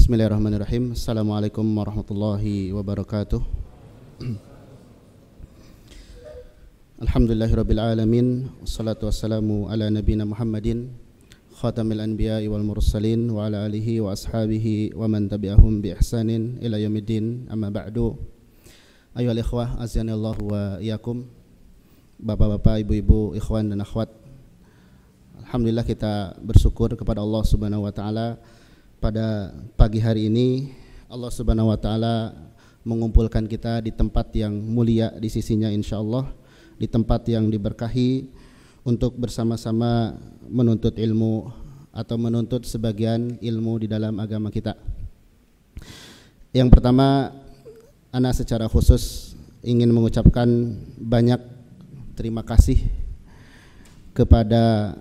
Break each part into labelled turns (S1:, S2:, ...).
S1: Bismillahirrahmanirrahim. Assalamualaikum warahmatullahi wabarakatuh. Alhamdulillahirabbil alamin. Wassalatu wassalamu ala nabiyina Muhammadin khatamil anbiya'i wal mursalin wa ala alihi wa ashabihi wa man tabi'ahum bi ihsanin ila yaumiddin. Amma ba'du. Ayyuhal ikhwah, azanillahu wa iyyakum. Bapak-bapak, ibu-ibu, ikhwan dan akhwat. Alhamdulillah kita bersyukur kepada Allah Subhanahu wa taala. Pada pagi hari ini Allah Subhanahu wa taala mengumpulkan kita di tempat yang mulia di sisinya insyaallah, di tempat yang diberkahi untuk bersama-sama menuntut ilmu atau menuntut sebagian ilmu di dalam agama kita. Yang pertama, ana secara khusus ingin mengucapkan banyak terima kasih kepada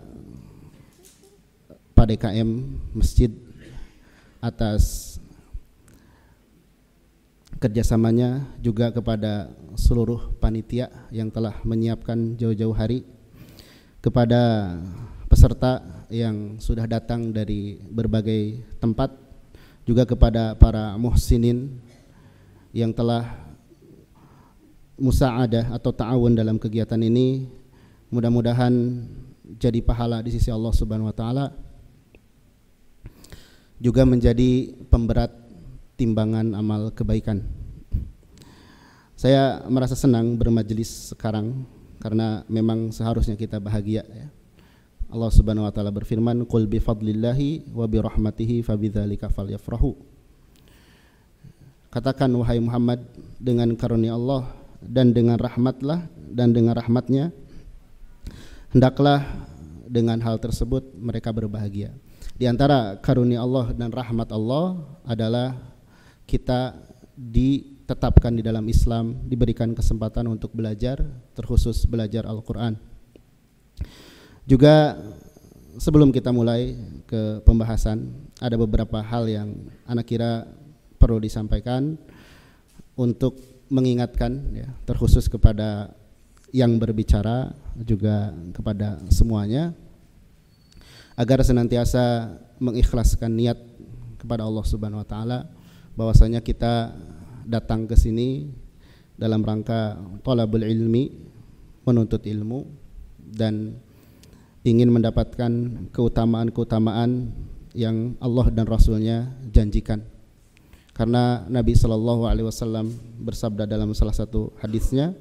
S1: PDKM Masjid atas kerjasamanya, juga kepada seluruh panitia yang telah menyiapkan jauh-jauh hari, kepada peserta yang sudah datang dari berbagai tempat, juga kepada para muhsinin yang telah musa'adah atau ta'awun dalam kegiatan ini. Mudah-mudahan jadi pahala di sisi Allah Subhanahu wa taala, juga menjadi pemberat timbangan amal kebaikan. Saya merasa senang bermajelis sekarang karena memang seharusnya kita bahagia ya. Allah Subhanahu wa taala berfirman, "Qul bi fadlillahi wa bi rahmatihi fabidzalika falyafrahu." Katakan wahai Muhammad, dengan karunia Allah dan dengan rahmatnya hendaklah dengan hal tersebut mereka berbahagia. Di antara karunia Allah dan rahmat Allah adalah kita ditetapkan di dalam Islam, diberikan kesempatan untuk belajar, terkhusus belajar Al-Quran. Juga sebelum kita mulai ke pembahasan, ada beberapa hal yang anak kira perlu disampaikan untuk mengingatkan ya, terkhusus kepada yang berbicara, juga kepada semuanya, agar senantiasa mengikhlaskan niat kepada Allah Subhanahu wa taala, bahwasanya kita datang ke sini dalam rangka thalabul ilmi, menuntut ilmu, dan ingin mendapatkan keutamaan-keutamaan yang Allah dan Rasulnya janjikan. Karena Nabi SAW bersabda dalam salah satu hadisnya,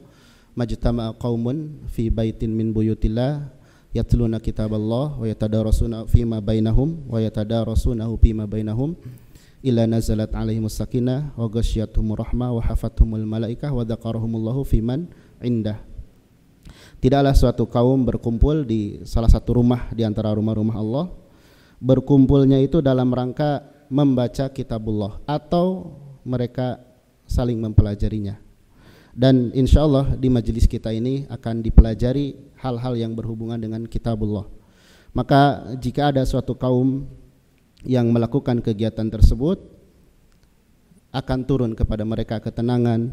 S1: majtama'a qaumun fi baitin min buyutillah yatluna kitaballah wa yatadarasuna fima bainahum wa yatadarasunahu fima bainahum illa nazalat alaihimus sakinah wa ghasyiyatuhumur rahmah wa hafathumul malaikah wa dzakarahumullahu fiman indah. Tidaklah suatu kaum berkumpul di salah satu rumah di antara rumah-rumah Allah, berkumpulnya itu dalam rangka membaca kitabullah atau mereka saling mempelajarinya. Dan insyaallah di majelis kita ini akan dipelajari hal-hal yang berhubungan dengan kitabullah. Maka jika ada suatu kaum yang melakukan kegiatan tersebut, akan turun kepada mereka ketenangan,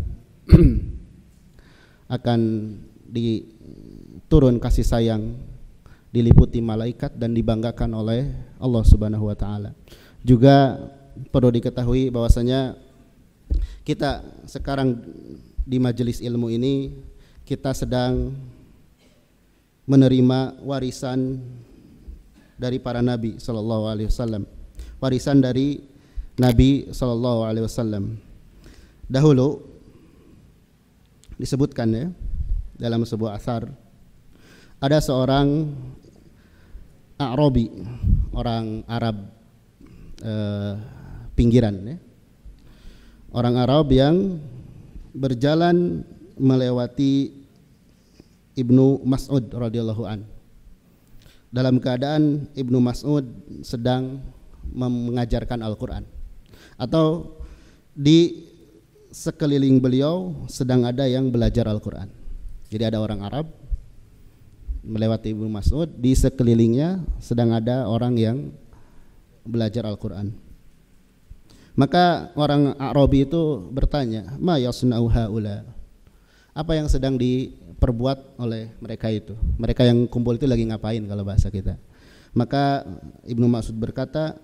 S1: akan diturun kasih sayang, diliputi malaikat dan dibanggakan oleh Allah Subhanahu wa taala. Juga perlu diketahui bahwasanya kita sekarang di majelis ilmu ini kita sedang menerima warisan dari para nabi sallallahu alaihi wasallam. Warisan dari Nabi sallallahu alaihi wasallam. Dahulu disebutkan ya dalam sebuah athar, ada seorang A'rabi, orang Arab pinggiran ya. Orang Arab yang berjalan melewati Ibnu Mas'ud radhiyallahu an. Dalam keadaan Ibnu Mas'ud sedang mengajarkan Al-Quran, atau di sekeliling beliau sedang ada yang belajar Al-Quran. Jadi ada orang Arab melewati Ibnu Mas'ud, di sekelilingnya sedang ada orang yang belajar Al-Quran. Maka orang Arabi itu bertanya, ma yasna'u haula, apa yang sedang diperbuat oleh mereka itu? Mereka yang kumpul itu lagi ngapain kalau bahasa kita? Maka Ibnu Mas'ud berkata,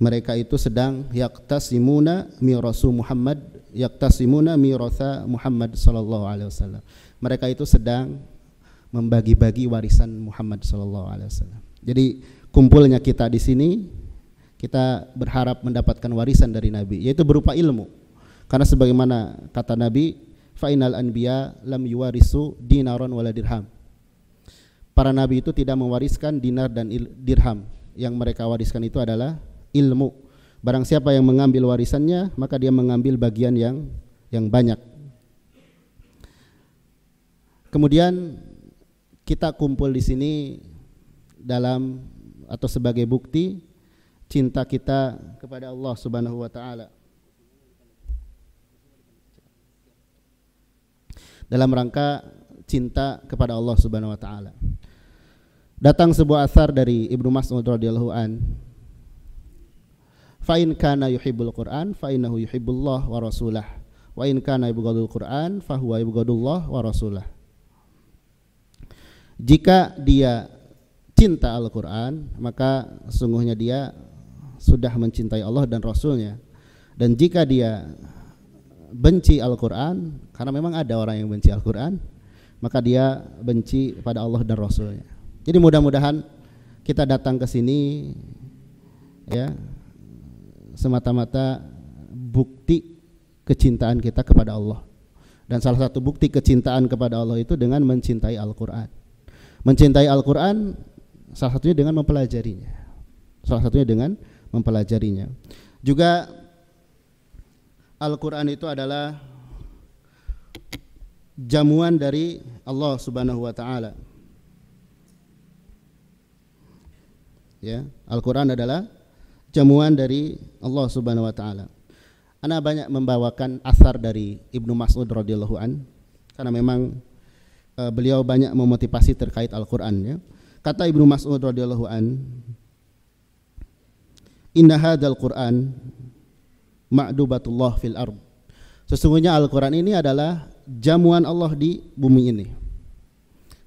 S1: Mereka itu sedang yaktasimuna mirasu Muhammad, yaktasimuna mirasa Muhammad sallallahu alaihi wasallam. Mereka itu sedang membagi-bagi warisan Muhammad sallallahu alaihi wasallam. Jadi kumpulnya kita di sini, kita berharap mendapatkan warisan dari Nabi, yaitu berupa ilmu. Karena sebagaimana kata Nabi, fa innal anbiya lam yuwarisu dinaron wala dirham. Para nabi itu tidak mewariskan dinar dan dirham. Yang mereka wariskan itu adalah ilmu. Barang siapa yang mengambil warisannya, maka dia mengambil bagian yang banyak. Kemudian kita kumpul di sini dalam atau sebagai bukti cinta kita kepada Allah Subhanahu wa taala. Dalam rangka cinta kepada Allah Subhanahu wa taala. Datang sebuah athar dari Ibnu Mas'ud radhiyallahu an. Fa in kana yuhibbul Qur'an fa innahu yuhibbullah wa rasulah. Wa in kana yubghadul Qur'an fa huwa yubghadullah wa rasulah. Jika dia cinta Al-Qur'an, maka sungguhnya dia sudah mencintai Allah dan Rasulnya. Dan jika dia benci Al-Qur'an, karena memang ada orang yang benci Al-Qur'an, maka dia benci pada Allah dan Rasulnya. Jadi mudah-mudahan kita datang ke sini ya semata-mata bukti kecintaan kita kepada Allah. Dan salah satu bukti kecintaan kepada Allah itu dengan mencintai Al-Qur'an. Mencintai Al-Qur'an salah satunya dengan mempelajarinya. Salah satunya dengan mempelajarinya. Juga Al-Qur'an itu adalah jamuan dari Allah Subhanahu wa taala. Ya, Al-Qur'an adalah jamuan dari Allah Subhanahu wa taala. Ana banyak membawakan asar dari Ibnu Mas'ud radhiyallahu an karena memang beliau banyak memotivasi terkait Al-Qur'an ya. Kata Ibnu Mas'ud radhiyallahu an, "Inna hadzal Qur'an ma'dubatullah fil ard." Sesungguhnya Al-Qur'an ini adalah jamuan Allah di bumi ini.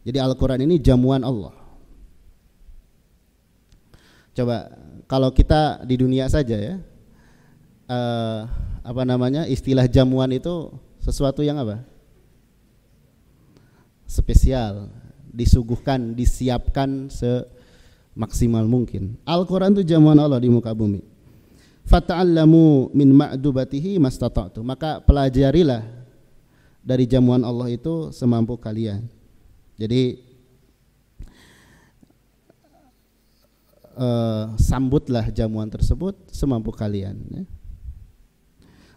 S1: Jadi Al-Qur'an ini jamuan Allah. Coba kalau kita di dunia saja ya, istilah jamuan itu sesuatu yang apa? Spesial, disuguhkan, disiapkan semaksimal mungkin. Al-Quran itu jamuan Allah di muka bumi. Fata'allamu min ma'dubatihi mastata'tu. Maka pelajarilah dari jamuan Allah itu semampu kalian. Jadi sambutlah jamuan tersebut semampu kalian ya.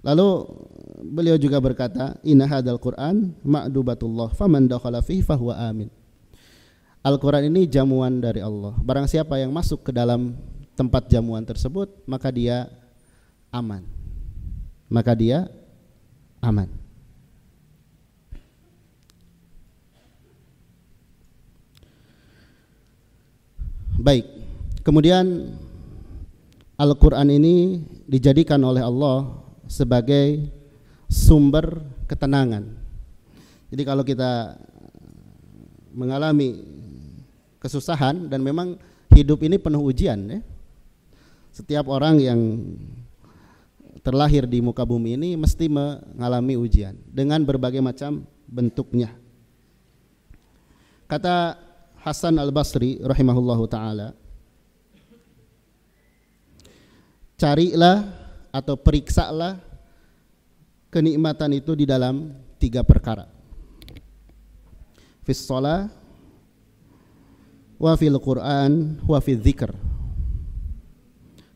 S1: Lalu beliau juga berkata, inna hadzal Qur'an ma'dubatullah faman dakhala fihi fahuwa amin. Al-Qur'an ini jamuan dari Allah. Barang siapa yang masuk ke dalam tempat jamuan tersebut, maka dia aman. Maka dia aman. Baik. Kemudian Al-Qur'an ini dijadikan oleh Allah sebagai sumber ketenangan. Jadi kalau kita mengalami kesusahan, dan memang hidup ini penuh ujian ya. Setiap orang yang terlahir di muka bumi ini mesti mengalami ujian dengan berbagai macam bentuknya. Kata Hasan Al-Basri rahimahullahu ta'ala, carilah atau periksalah kenikmatan itu di dalam 3 perkara. Fis shalah wa fil Qur'an wa fil dzikr.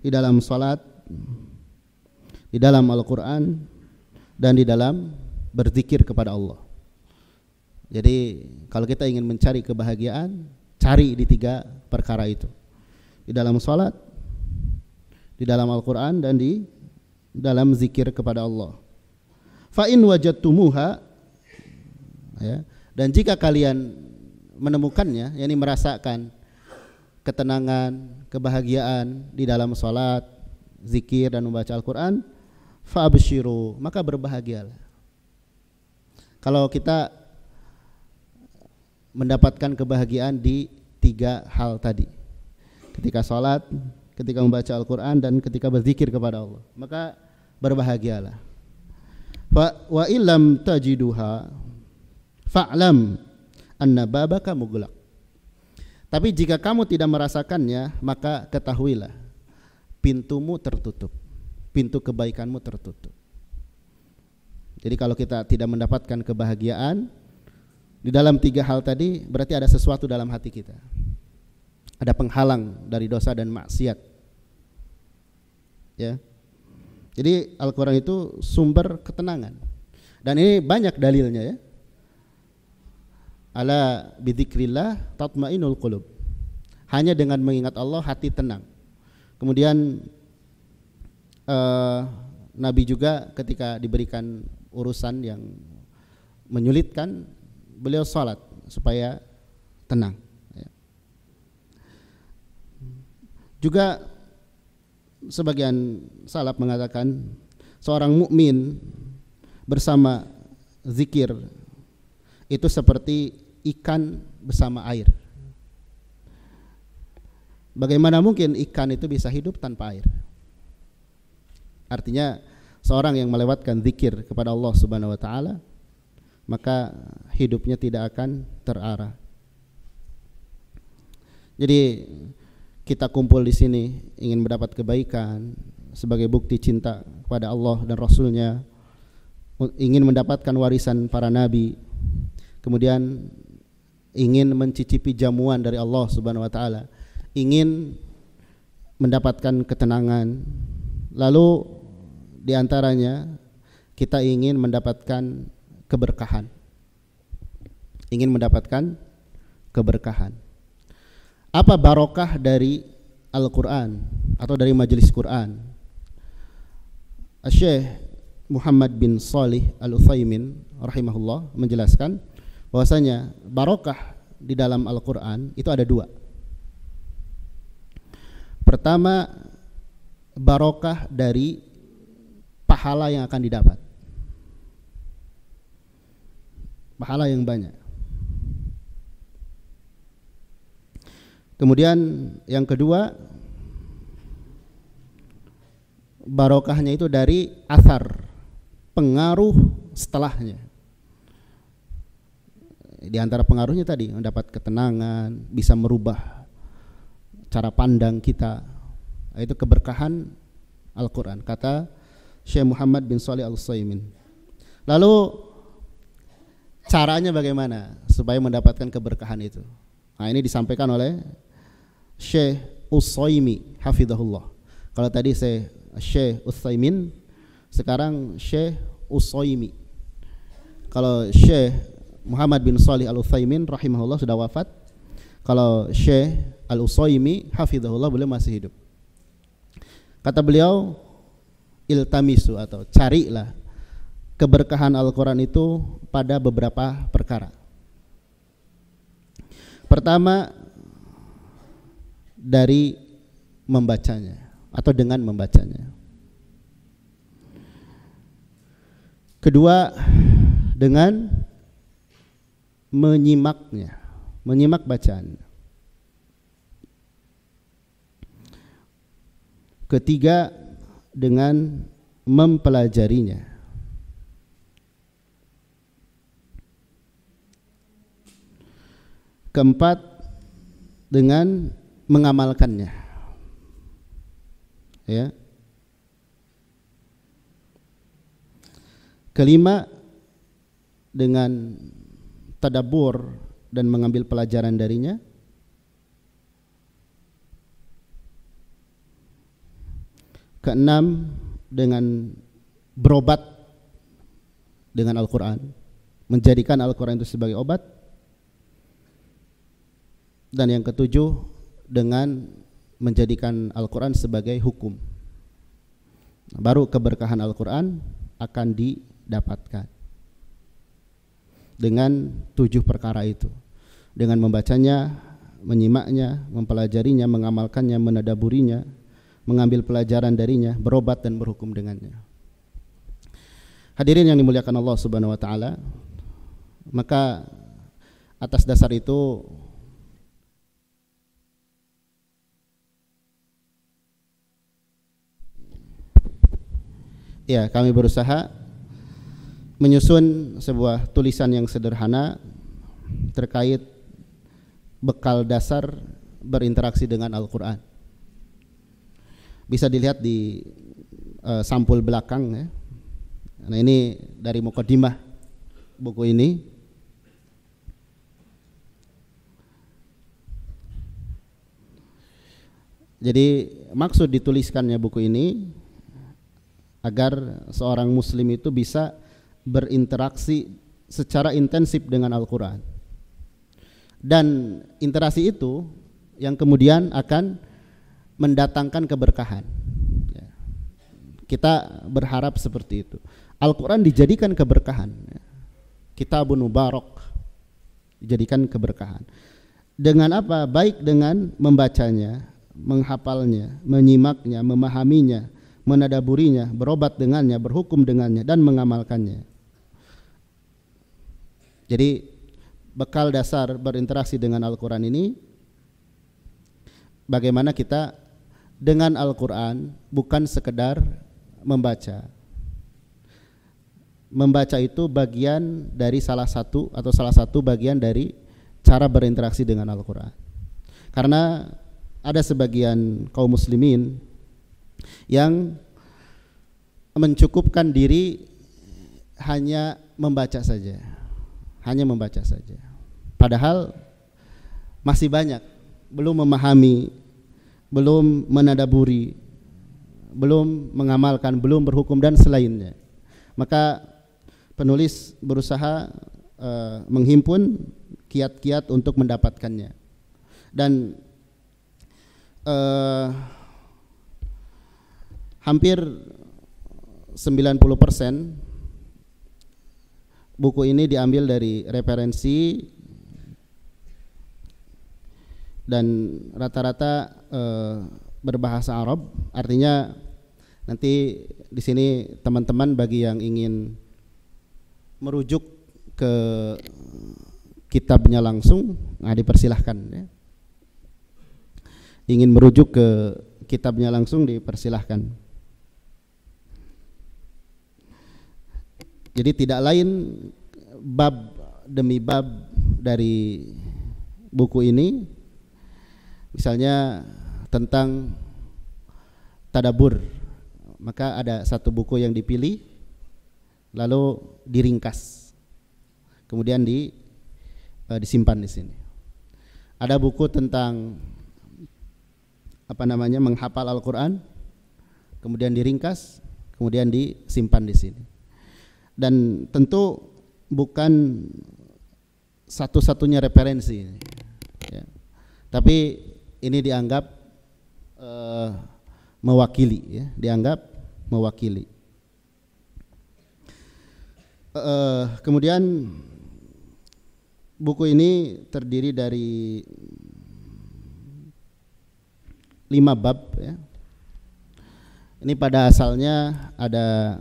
S1: Di dalam salat, di dalam Al-Qur'an, dan di dalam berzikir kepada Allah. Jadi kalau kita ingin mencari kebahagiaan, cari di 3 perkara itu. Di dalam salat, di dalam Al-Qur'an, dan di dalam zikir kepada Allah. Fa in wajadtumuha ya, dan jika kalian menemukannya, yakni merasakan ketenangan, kebahagiaan di dalam salat, zikir, dan membaca Al-Qur'an, fa absyiru, maka berbahagialah. Kalau kita mendapatkan kebahagiaan di 3 hal tadi, ketika salat, ketika membaca Al-Quran dan ketika berzikir kepada Allah, maka berbahagialah. Wa illam tajiduha fa'lam anna babaka mughlaq. Tapi jika kamu tidak merasakannya, maka ketahuilah pintumu tertutup, pintu kebaikanmu tertutup. Jadi kalau kita tidak mendapatkan kebahagiaan di dalam 3 hal tadi, berarti ada sesuatu dalam hati kita, ada penghalang dari dosa dan maksiat, ya. Jadi Al-Quran itu sumber ketenangan, dan ini banyak dalilnya, ya. Ala bidzikrillah tatmainul qulub. Hanya dengan mengingat Allah hati tenang. Kemudian Nabi juga ketika diberikan urusan yang menyulitkan, beliau salat supaya tenang, ya. Juga sebagian salaf mengatakan seorang mukmin bersama zikir itu seperti ikan bersama air. Bagaimana mungkin ikan itu bisa hidup tanpa air? Artinya seorang yang melewatkan zikir kepada Allah Subhanahu wa taala, maka hidupnya tidak akan terarah. Jadi kita kumpul di sini ingin mendapat kebaikan sebagai bukti cinta kepada Allah dan Rasul-Nya, ingin mendapatkan warisan para nabi, kemudian ingin mencicipi jamuan dari Allah Subhanahu wa taala, ingin mendapatkan ketenangan. Lalu di antaranya kita ingin mendapatkan keberkahan. Ingin mendapatkan keberkahan. Apa barokah dari Al-Qur'an atau dari majelis Quran? Syekh Muhammad bin Shalih Al-Utsaimin rahimahullah menjelaskan bahwasanya barokah di dalam Al-Quran itu ada 2. Pertama, barokah dari pahala yang akan didapat, pahala yang banyak. Kemudian yang kedua, barokahnya itu dari athar, pengaruh setelahnya. Di antara pengaruhnya tadi mendapat ketenangan, bisa merubah cara pandang kita. Itu keberkahan Al-Quran, kata Syekh Muhammad bin Shalih Al-Utsaimin. Lalu caranya bagaimana supaya mendapatkan keberkahan itu? Nah, ini disampaikan oleh Syekh Utsaimin hafizahullah. Kalau tadi saya Syekh Utsaimin, sekarang Syekh Utsaimin. Kalau Syekh Muhammad bin Shalih Al-Utsaimin rahimahullah sudah wafat. Kalau Syekh Al-Utsaimin hafizahullah beliau masih hidup. Kata beliau, iltamisu atau carilah keberkahan Al-Quran itu pada beberapa perkara. Pertama, dari membacanya atau dengan membacanya. Kedua, dengan menyimaknya, menyimak bacaan. Ketiga, dengan mempelajarinya. Keempat, dengan mengamalkannya. Ya. Kelima, dengan tadabbur dan mengambil pelajaran darinya. Keenam, dengan berobat dengan Al-Quran, menjadikan Al-Quran itu sebagai obat. Dan yang ketujuh, dengan menjadikan Al-Quran sebagai hukum. Baru keberkahan Al-Quran akan didapatkan dengan 7 perkara itu. Dengan membacanya, menyimaknya, mempelajarinya, mengamalkannya, menadaburinya, mengambil pelajaran darinya, berobat dan berhukum dengannya. Hadirin yang dimuliakan Allah Subhanahu wa taala, maka atas dasar itu Ya, kami berusaha menyusun sebuah tulisan yang sederhana terkait bekal dasar berinteraksi dengan Al-Quran. Bisa dilihat di sampul belakang ya. Nah, ini dari mukadimah buku ini. Jadi maksud dituliskannya buku ini agar seorang muslim itu bisa berinteraksi secara intensif dengan Al-Quran. Dan interaksi itu yang kemudian akan mendatangkan keberkahan. Kita berharap seperti itu. Al-Quran dijadikan keberkahan. Kitabun mubarak, dijadikan keberkahan. Dengan apa? Baik dengan membacanya, menghafalnya, menyimaknya, memahaminya, menadaburinya, berobat dengannya, berhukum dengannya, dan mengamalkannya. Jadi bekal dasar berinteraksi dengan Al-Quran ini, bagaimana kita dengan Al-Quran bukan sekedar membaca. Membaca itu bagian dari salah satu bagian dari cara berinteraksi dengan Al-Quran. Karena ada sebagian kaum muslimin yang mencukupkan diri hanya membaca saja. Padahal masih banyak belum memahami, belum menadaburi, belum mengamalkan, belum berhukum dan selainnya. Maka penulis berusaha menghimpun kiat-kiat untuk mendapatkannya. Dan hampir 90% buku ini diambil dari referensi dan rata-rata berbahasa Arab. Artinya nanti di sini teman-teman bagi yang ingin merujuk ke kitabnya langsung, dipersilahkan ya. Ingin merujuk ke kitabnya langsung dipersilahkan. Jadi tidak lain bab demi bab dari buku ini, misalnya tentang tadabur, maka ada satu buku yang dipilih lalu diringkas, kemudian disimpan di sini. Ada buku tentang menghafal Al-Quran, kemudian diringkas, kemudian disimpan di sini. Dan tentu bukan satu-satunya referensi ya. Tapi ini dianggap mewakili ya, kemudian buku ini terdiri dari 5 bab ya. Ini pada asalnya ada,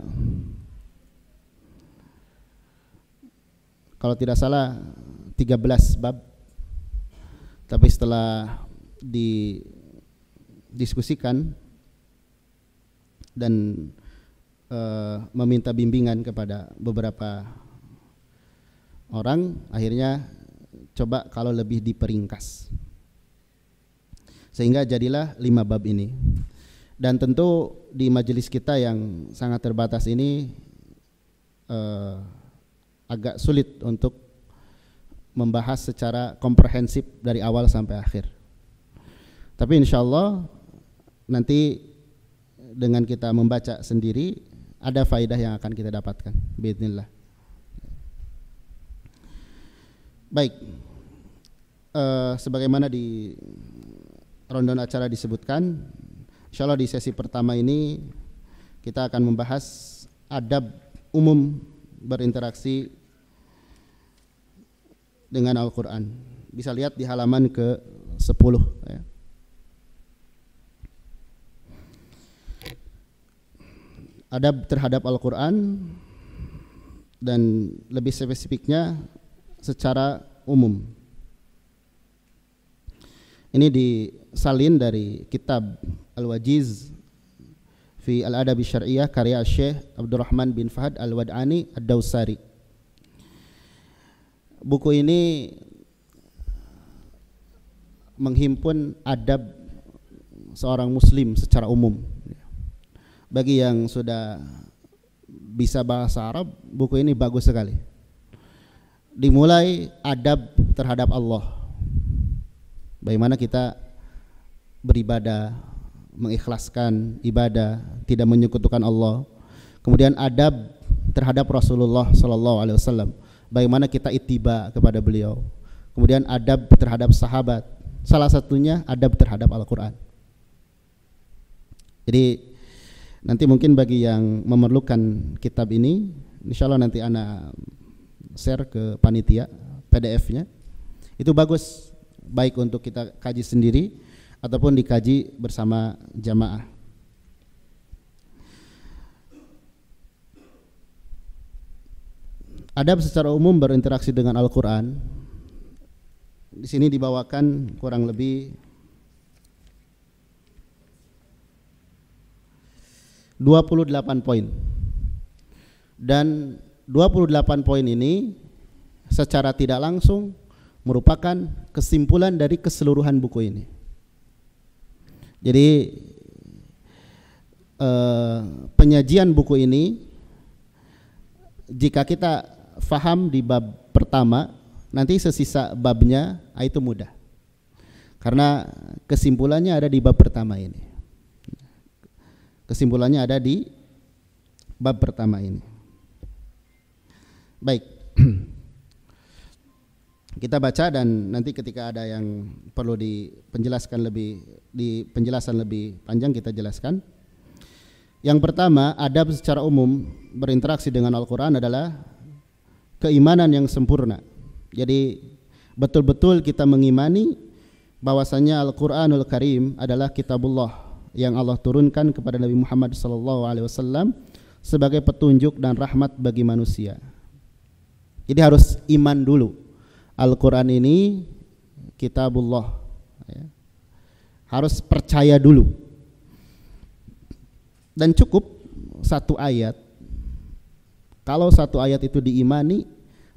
S1: kalau tidak salah 13 bab, tapi setelah didiskusikan dan meminta bimbingan kepada beberapa orang, akhirnya coba kalau lebih diperingkas, sehingga jadilah 5 bab ini. Dan tentu di majelis kita yang sangat terbatas ini agak sulit untuk membahas secara komprehensif dari awal sampai akhir. Tapi insya Allah nanti dengan kita membaca sendiri ada faidah yang akan kita dapatkan biidznillah. Baik, sebagaimana di rundown acara disebutkan, insya Allah di sesi pertama ini kita akan membahas adab umum berinteraksi dengan Al-Quran. Bisa lihat di halaman ke-10 ya. Adab terhadap Al-Quran, dan lebih spesifiknya secara umum. Ini disalin dari kitab Al-Wajiz fi Al-Adab Syar'iyyah karya Syekh Abdurrahman bin Fahad Al-Wad'ani Ad-Dawsari. Buku ini menghimpun adab seorang muslim secara umum. Bagi yang sudah bisa bahasa Arab, buku ini bagus sekali. Dimulai adab terhadap Allah, bagaimana kita beribadah, mengikhlaskan ibadah, tidak menyekutukan Allah. Kemudian adab terhadap Rasulullah SAW, bagaimana kita ittiba kepada beliau. Kemudian adab terhadap sahabat, salah satunya adab terhadap Al-Quran. Jadi nanti mungkin bagi yang memerlukan kitab ini, insya Allah nanti ana share ke panitia PDF-nya. Itu bagus, baik untuk kita kaji sendiri ataupun dikaji bersama jamaah. Adab secara umum berinteraksi dengan Al-Quran. Di sini dibawakan kurang lebih 28 poin. Dan 28 poin ini secara tidak langsung merupakan kesimpulan dari keseluruhan buku ini. Jadi penyajian buku ini, jika kita faham di bab pertama, nanti sesisa babnya itu mudah, karena kesimpulannya ada di bab pertama ini. Kesimpulannya ada di bab pertama ini. Baik, kita baca dan nanti ketika ada yang perlu dipenjelaskan di penjelasan lebih panjang kita jelaskan. Yang pertama, adab secara umum berinteraksi dengan Al-Quran adalah keimanan yang sempurna. Jadi betul-betul kita mengimani bahwasanya Al-Quranul Karim adalah kitabullah yang Allah turunkan kepada Nabi Muhammad SAW sebagai petunjuk dan rahmat bagi manusia. Jadi harus iman dulu, Al-Quran ini kitabullah, ya. Harus percaya dulu. Dan cukup satu ayat. Kalau satu ayat itu diimani,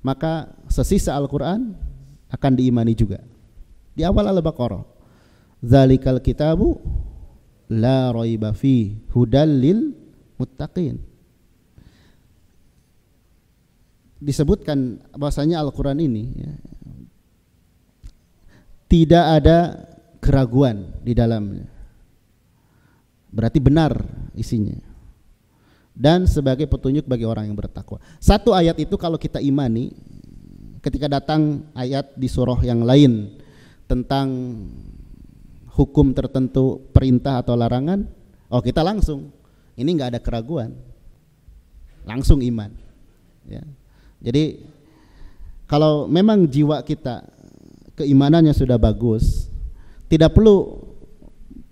S1: maka sesisa Al-Quran akan diimani juga. Di awal Al-Baqarah, Zalikal kitabu la raiba fi hudal lil muttaqin. Disebutkan bahwasanya Al-Quran ini, ya, tidak ada keraguan di dalamnya. Berarti benar isinya. Dan sebagai petunjuk bagi orang yang bertakwa. Satu ayat itu kalau kita imani, ketika datang ayat di surah yang lain tentang hukum tertentu, perintah atau larangan, oh kita langsung, ini nggak ada keraguan, langsung iman. Ya. Jadi kalau memang jiwa kita keimanannya sudah bagus, tidak perlu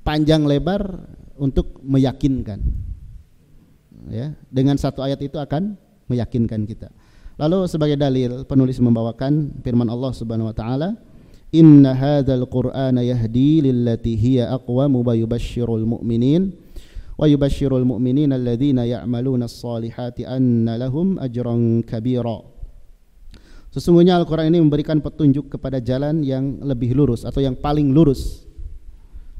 S1: panjang lebar untuk meyakinkan. Ya, dengan satu ayat itu akan meyakinkan kita. Lalu sebagai dalil penulis membawakan firman Allah Subhanahu wa taala, Inna hadzal Qur'ana yahdi lillati hiya aqwam wa yubashshirul mu'minin alladzina ya'maluna as-solihati anna lahum ajran kabira. Sesungguhnya Al-Qur'an ini memberikan petunjuk kepada jalan yang lebih lurus atau yang paling lurus,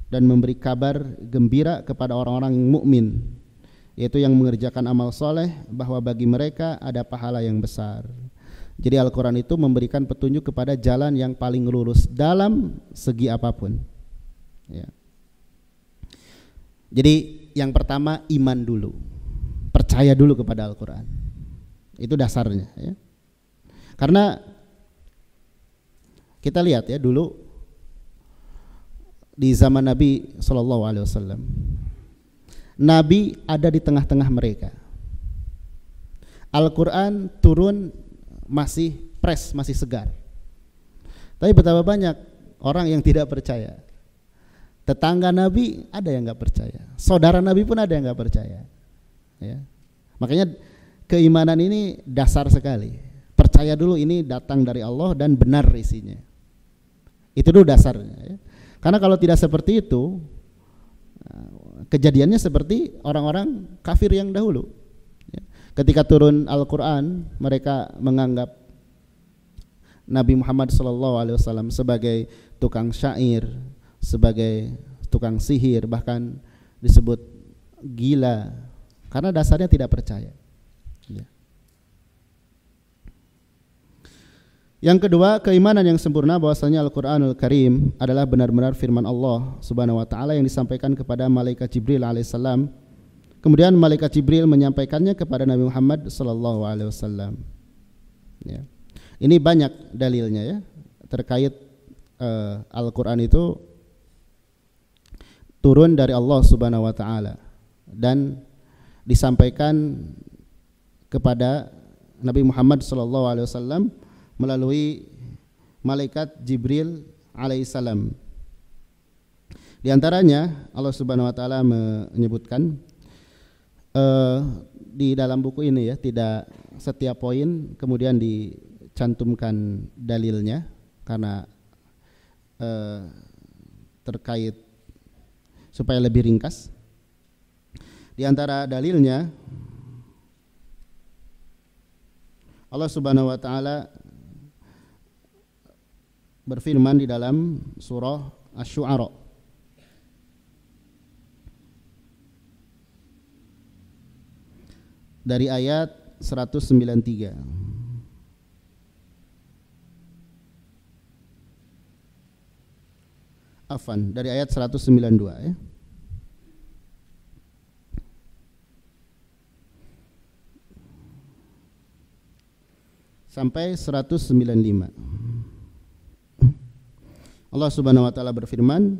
S1: dan memberi kabar gembira kepada orang-orang yang mukmin, yaitu yang mengerjakan amal soleh, bahwa bagi mereka ada pahala yang besar. Jadi Al-Quran itu memberikan petunjuk kepada jalan yang paling lurus dalam segi apapun, ya. Jadi yang pertama iman dulu, percaya dulu kepada Al-Quran. Itu dasarnya, ya. Karena kita lihat ya, dulu di zaman Nabi SAW, Nabi ada di tengah-tengah mereka. Al-Quran turun masih fresh, masih segar. Tapi betapa banyak orang yang tidak percaya. Tetangga Nabi ada yang nggak percaya, saudara Nabi pun ada yang nggak percaya. Ya. Makanya keimanan ini dasar sekali. Percaya dulu ini datang dari Allah dan benar isinya. Itu dulu dasarnya. Ya. Karena kalau tidak seperti itu, Kejadiannya seperti orang-orang kafir yang dahulu. Ketika turun Al-Quran, mereka menganggap Nabi Muhammad SAW sebagai tukang syair, sebagai tukang sihir, bahkan disebut gila karena dasarnya tidak percaya. Yang kedua, keimanan yang sempurna bahwasanya Al-Qur'anul Karim adalah benar-benar firman Allah Subhanahu wa taala yang disampaikan kepada malaikat Jibril alaihissalam. Kemudian malaikat Jibril menyampaikannya kepada Nabi Muhammad sallallahu alaihi wasallam. Ya. Ini banyak dalilnya ya terkait Al-Qur'an itu turun dari Allah Subhanahu wa taala dan disampaikan kepada Nabi Muhammad sallallahu alaihi wasallam melalui malaikat Jibril alaihissalam. Di antaranya Allah Subhanahu wa taala menyebutkan di dalam buku ini ya, tidak setiap poin kemudian dicantumkan dalilnya karena terkait supaya lebih ringkas. Di antara dalilnya Allah Subhanahu wa taala berfirman di dalam surah Asy-Syu'ara dari ayat 193. Afwan, dari ayat 192 ya. Sampai 195. Allah Subhanahu wa taala berfirman,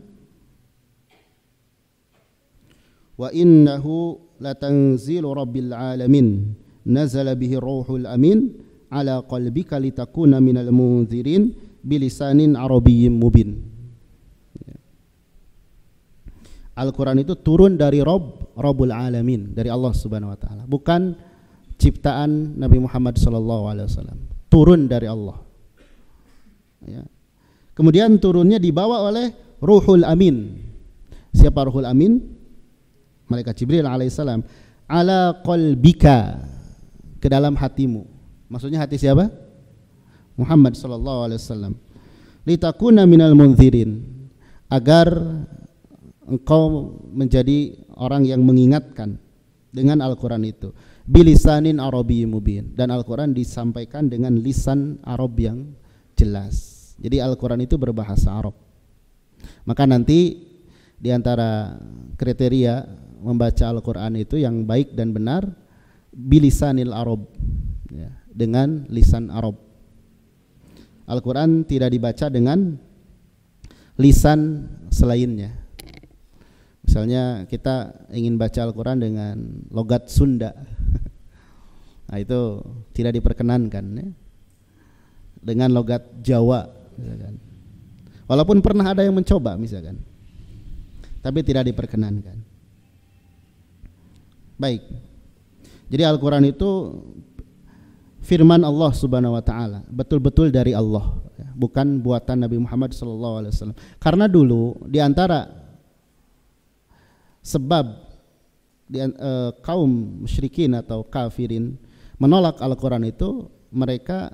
S1: wa innahu latanzilu rabbil alamin nazala bihi ruhul amin ala qalbika litakuna minal munzirin bilisanin arabiyyin mubin. Al-Quran itu turun dari Rabbul Alamin, dari Allah Subhanahu wa taala, bukan ciptaan Nabi Muhammad sallallahu alaihi wasallam. Turun dari Allah. Ya. Kemudian turunnya dibawa oleh Ruhul Amin. Siapa Ruhul Amin? Malaikat Jibril alaihissalam. Ala qalbika, ke dalam hatimu. Maksudnya hati siapa? Muhammad sallallahu alaihi wasallam. Litakuna minal munzirin, agar engkau menjadi orang yang mengingatkan dengan Al-Quran itu. Bilisanin arabiyyin mubin, dan Al-Quran disampaikan dengan lisan Arab yang jelas. Jadi Al-Quran itu berbahasa Arab. Maka nanti di antara kriteria membaca Al-Quran itu yang baik dan benar bilisanil Arab, ya, dengan lisan Arab. Al-Quran tidak dibaca dengan lisan selainnya. Misalnya kita ingin baca Al-Quran dengan logat Sunda, nah itu tidak diperkenankan ya. Dengan logat Jawa misalkan. Walaupun pernah ada yang mencoba misalkan, tapi tidak diperkenankan. Baik. Jadi Al-Quran itu firman Allah Subhanahu wa taala, betul-betul dari Allah, bukan buatan Nabi Muhammad SAW. Karena dulu di antara sebab kaum musyrikin atau kafirin menolak Al-Quran itu, mereka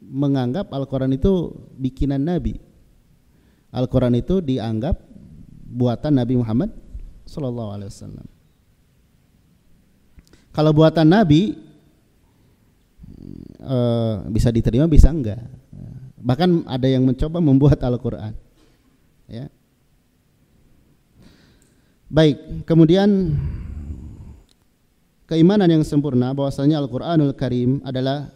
S1: menganggap Al-Quran itu bikinan Nabi. Al-Quran itu dianggap buatan Nabi Muhammad SAW. Kalau buatan Nabi bisa diterima, bisa enggak. Bahkan ada yang mencoba membuat Al-Quran ya. Baik, kemudian keimanan yang sempurna bahwasanya Al-Qur'anul Karim adalah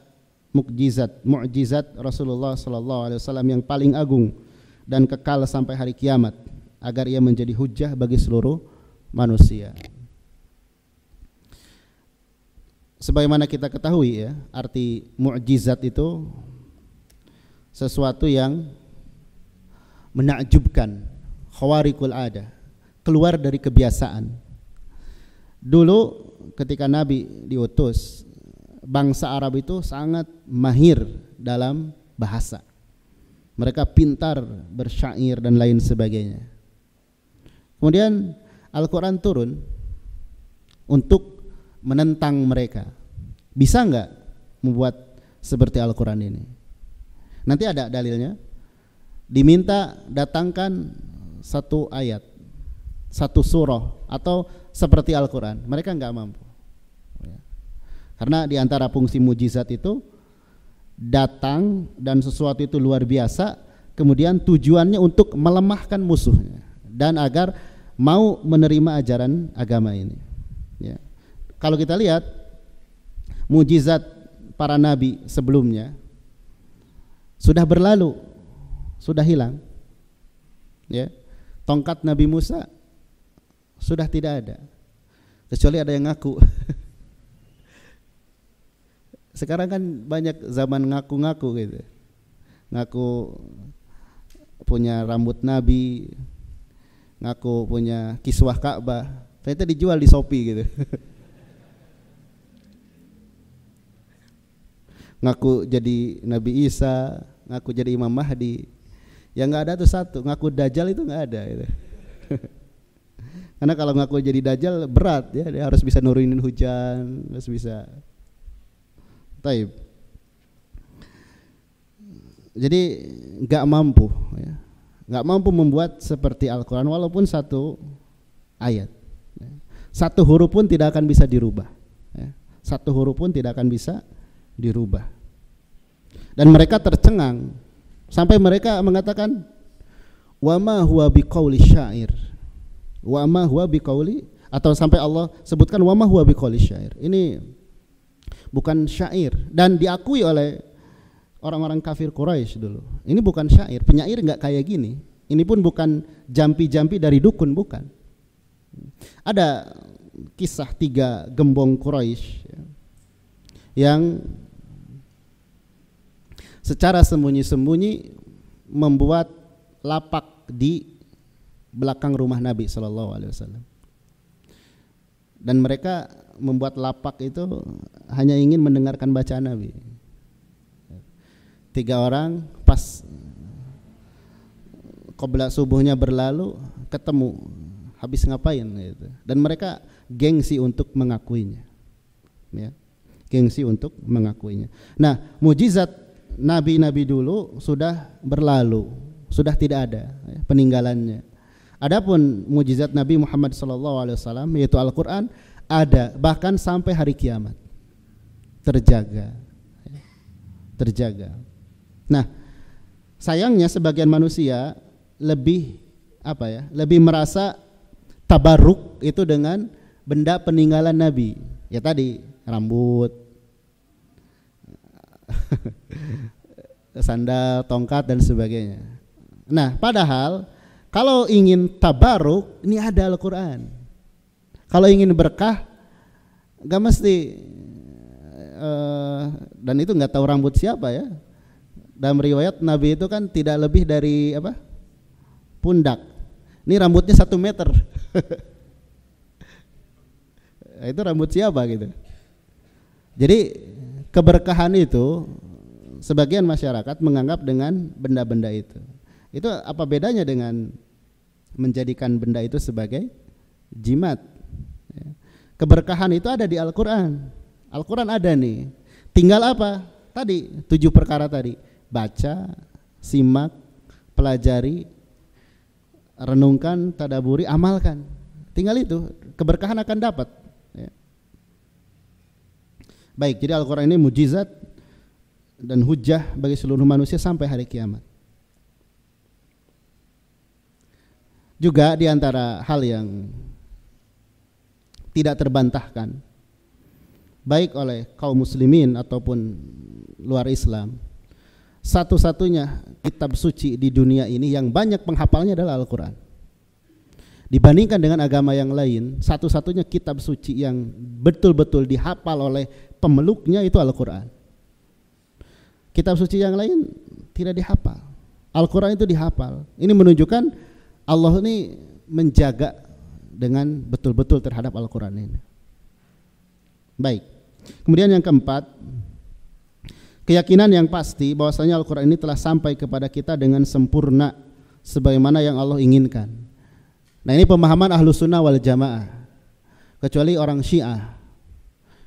S1: mukjizat Rasulullah sallallahu alaihi wasallam yang paling agung dan kekal sampai hari kiamat, agar ia menjadi hujjah bagi seluruh manusia. Sebagaimana kita ketahui ya, arti mukjizat itu sesuatu yang menakjubkan, khawariqul adah, keluar dari kebiasaan. Dulu ketika Nabi diutus, bangsa Arab itu sangat mahir dalam bahasa. Mereka pintar bersyair dan lain sebagainya. Kemudian Al-Quran turun untuk menentang mereka. Bisa nggak membuat seperti Al-Quran ini? Nanti ada dalilnya. Diminta datangkan satu ayat, satu surah atau seperti Al-Quran. Mereka nggak mampu. Karena di antara fungsi mujizat itu datang dan sesuatu itu luar biasa, kemudian tujuannya untuk melemahkan musuhnya dan agar mau menerima ajaran agama ini. Ya. Kalau kita lihat mujizat para nabi sebelumnya sudah berlalu, sudah hilang. Ya. Tongkat Nabi Musa sudah tidak ada, kecuali ada yang ngaku. Sekarang kan banyak zaman ngaku-ngaku gitu. Ngaku punya rambut Nabi, ngaku punya kiswah Ka'bah, ternyata dijual di Shopee gitu. Ngaku jadi Nabi Isa, ngaku jadi Imam Mahdi. Yang nggak ada tuh satu, ngaku Dajjal itu nggak ada gitu. Karena kalau ngaku jadi Dajjal berat ya, dia harus bisa nurunin hujan, harus bisa. Taib. Jadi nggak mampu, ya. Nggak mampu membuat seperti Al-Quran walaupun satu ayat, ya. Satu huruf pun tidak akan bisa dirubah, ya. Satu huruf pun tidak akan bisa dirubah. Dan mereka tercengang sampai mereka mengatakan, wa ma huwa biqauli syair, wa ma huwa biqauli, atau sampai Allah sebutkan wa ma huwa biqauli syair. Ini bukan syair, dan diakui oleh orang-orang kafir Quraisy dulu. Ini bukan syair, penyair nggak kayak gini. Ini pun bukan jampi-jampi dari dukun, bukan. Ada kisah 3 gembong Quraisy yang secara sembunyi-sembunyi membuat lapak di belakang rumah Nabi SAW. Dan mereka membuat lapak itu hanya ingin mendengarkan bacaan Nabi. 3 orang pas qobla subuhnya berlalu ketemu, habis ngapain gitu. Dan mereka gengsi untuk mengakuinya, ya. Gengsi untuk mengakuinya. Nah, mujizat nabi-nabi dulu sudah berlalu, sudah tidak ada, ya, peninggalannya. Adapun mujizat Nabi Muhammad SAW yaitu Al-Quran ada bahkan sampai hari kiamat, terjaga, ya. Terjaga. Nah, sayangnya sebagian manusia lebih lebih merasa tabarruk itu dengan benda peninggalan Nabi. Ya tadi rambut, sandal, tongkat dan sebagainya. Nah, padahal kalau ingin tabarruk ini ada Al-Quran. Kalau ingin berkah gak mesti dan itu gak tahu rambut siapa ya. Dalam riwayat Nabi itu kan tidak lebih dari pundak. Ini rambutnya 1 meter. Itu rambut siapa gitu. Jadi keberkahan itu sebagian masyarakat menganggap dengan benda-benda itu. Itu apa bedanya dengan menjadikan benda itu sebagai jimat? Keberkahan itu ada di Al-Quran. Al-Quran ada nih. Tinggal apa? Tadi 7 perkara tadi. Baca, simak, pelajari, renungkan, tadaburi, amalkan. Tinggal itu, keberkahan akan dapat, ya. Baik, jadi Al-Quran ini mujizat dan hujjah bagi seluruh manusia sampai hari kiamat. Juga di antara hal yang tidak terbantahkan baik oleh kaum muslimin ataupun luar Islam, satu-satunya kitab suci di dunia ini yang banyak penghafalnya adalah Al-Quran. Dibandingkan dengan agama yang lain, satu-satunya kitab suci yang betul-betul dihafal oleh pemeluknya itu Al-Quran. Kitab suci yang lain tidak dihafal, Al-Quran itu dihafal. Ini menunjukkan Allah ini menjaga dengan betul-betul terhadap Al-Quran ini. Baik. Kemudian yang keempat, keyakinan yang pasti bahwasanya Al-Quran ini telah sampai kepada kita dengan sempurna sebagaimana yang Allah inginkan. Nah, ini pemahaman Ahlus Sunnah wal Jamaah, kecuali orang Syiah.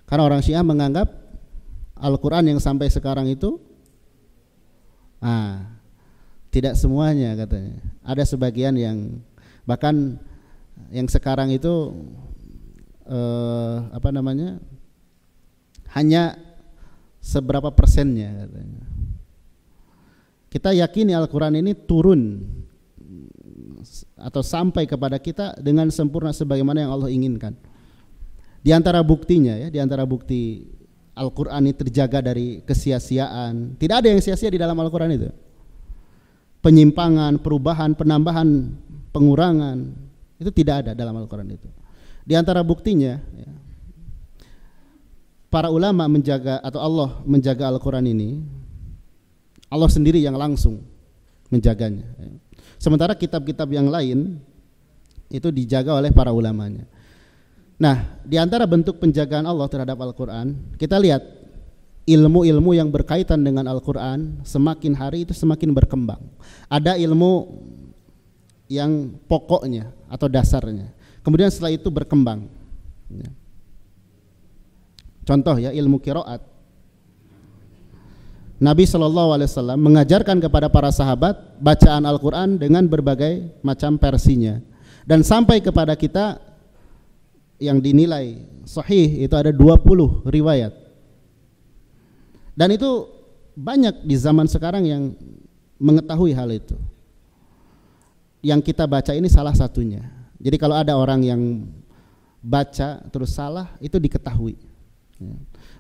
S1: Karena orang Syiah menganggap Al-Quran yang sampai sekarang itu tidak semuanya katanya. Ada sebagian yang bahkan yang sekarang itu hanya seberapa persennya katanya. Kita yakini Al-Quran ini turun atau sampai kepada kita dengan sempurna sebagaimana yang Allah inginkan. Di antara buktinya ya, di antara bukti Al-Quran ini terjaga dari kesia-siaan. Tidak ada yang sia-sia di dalam Al-Quran itu. Penyimpangan, perubahan, penambahan, pengurangan, itu tidak ada dalam Al-Quran itu. Di antara buktinya ya, para ulama menjaga atau Allah menjaga Al-Quran ini, Allah sendiri yang langsung menjaganya ya. Sementara kitab-kitab yang lain itu dijaga oleh para ulamanya. Nah, di antara bentuk penjagaan Allah terhadap Al-Quran, kita lihat ilmu-ilmu yang berkaitan dengan Al-Quran semakin hari itu semakin berkembang. Ada ilmu yang pokoknya atau dasarnya, kemudian setelah itu berkembang ya. Contoh ya, ilmu qiraat. Nabi SAW mengajarkan kepada para sahabat bacaan Al-Quran dengan berbagai macam versinya, dan sampai kepada kita yang dinilai sahih itu ada 20 riwayat. Dan itu banyak di zaman sekarang yang mengetahui hal itu. Yang kita baca ini salah satunya. Jadi kalau ada orang yang baca terus salah, itu diketahui.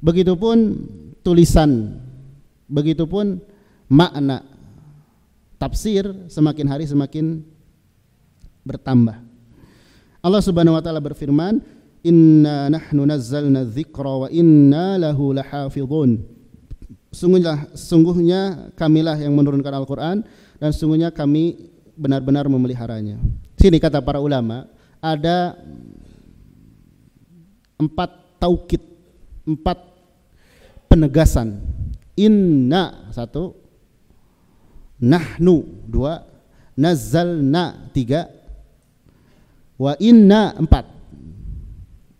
S1: Begitupun tulisan, begitupun makna, tafsir semakin hari semakin bertambah. Allah Subhanahu wa taala berfirman, "Inna nahnu nazzalna dzikra wa inna lahu lahafizun." Sungguhnya kamilah yang menurunkan Al-Quran, dan sungguhnya kami benar-benar memeliharanya. Sini kata para ulama ada 4 taukid, 4 penegasan. Inna 1, nahnu 2, nazzalna 3, wa inna 4.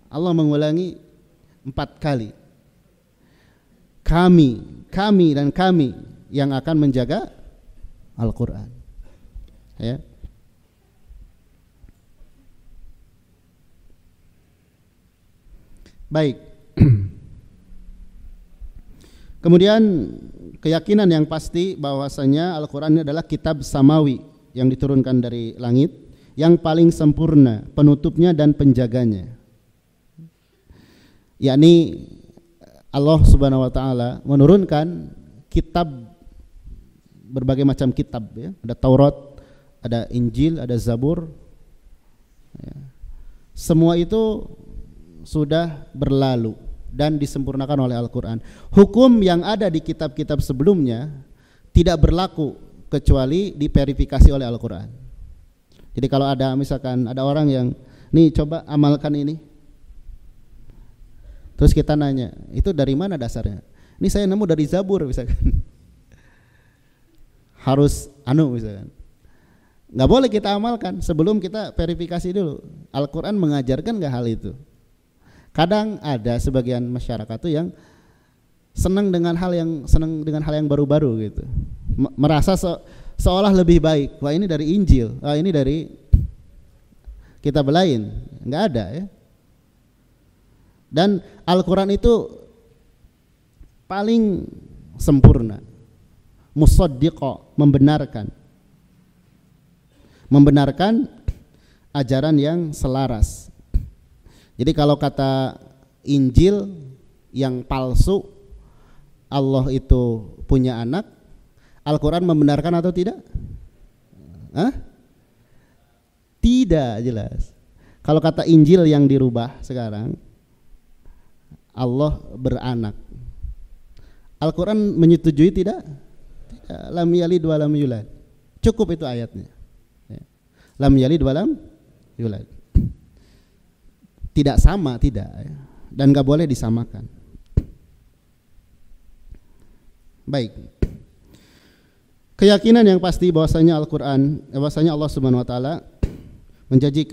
S1: Allah mengulangi 4 kali. Kami dan kami yang akan menjaga Al-Quran ya. Baik. Kemudian keyakinan yang pasti bahwasanya Al-Quran ini adalah kitab samawi yang diturunkan dari langit, yang paling sempurna penutupnya dan penjaganya, yakni Allah Subhanahu wa taala menurunkan kitab, berbagai macam kitab ya. Ada Taurat, ada Injil, ada Zabur ya. Semua itu sudah berlalu dan disempurnakan oleh Al-Quran. Hukum yang ada di kitab-kitab sebelumnya tidak berlaku kecuali diverifikasi oleh Al-Quran. Jadi kalau ada misalkan ada orang yang nih coba amalkan ini, terus kita nanya, itu dari mana dasarnya? Ini saya nemu dari Zabur misalkan. Harus misalkan. Nggak boleh kita amalkan sebelum kita verifikasi dulu. Al-Quran mengajarkan nggak hal itu? Kadang ada sebagian masyarakat tuh yang senang dengan hal yang baru-baru gitu. Merasa seolah lebih baik. Wah, ini dari Injil, wah ini dari kitab lain. Nggak ada ya. Dan Al-Quran itu paling sempurna, musaddiqa, membenarkan ajaran yang selaras. Jadi kalau kata Injil yang palsu, Allah itu punya anak, Al-Quran membenarkan atau tidak? Tidak jelas. Kalau kata Injil yang dirubah sekarang, Allah beranak, Al-Quran menyetujui tidak? Tidak. Lam yalid wa lam yulad. Cukup itu ayatnya ya. Lam yalid wa lam yulad. Tidak sama, tidak ya. Dan gak boleh disamakan. Baik. Keyakinan yang pasti bahwasanya Al-Quran, bahwasanya Allah Subhanahu wa taala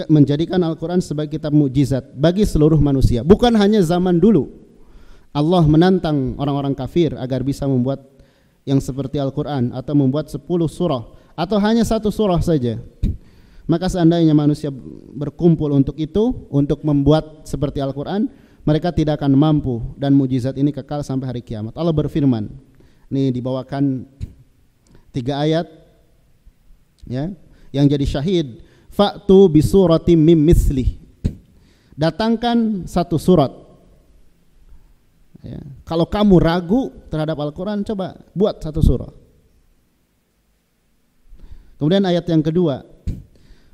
S1: menjadikan Al-Quran sebagai kitab mukjizat bagi seluruh manusia. Bukan hanya zaman dulu. Allah menantang orang-orang kafir agar bisa membuat yang seperti Al-Quran atau membuat 10 surah atau hanya 1 surah saja. Maka seandainya manusia berkumpul untuk itu, untuk membuat seperti Al-Quran, mereka tidak akan mampu, dan mukjizat ini kekal sampai hari kiamat. Allah berfirman, ini dibawakan 3 ayat ya, yang jadi syahid. Fa'tu bi suratim mim mislih. Datangkan 1 surat. Ya. Kalau kamu ragu terhadap Al-Quran, coba buat 1 surah. Kemudian ayat yang kedua,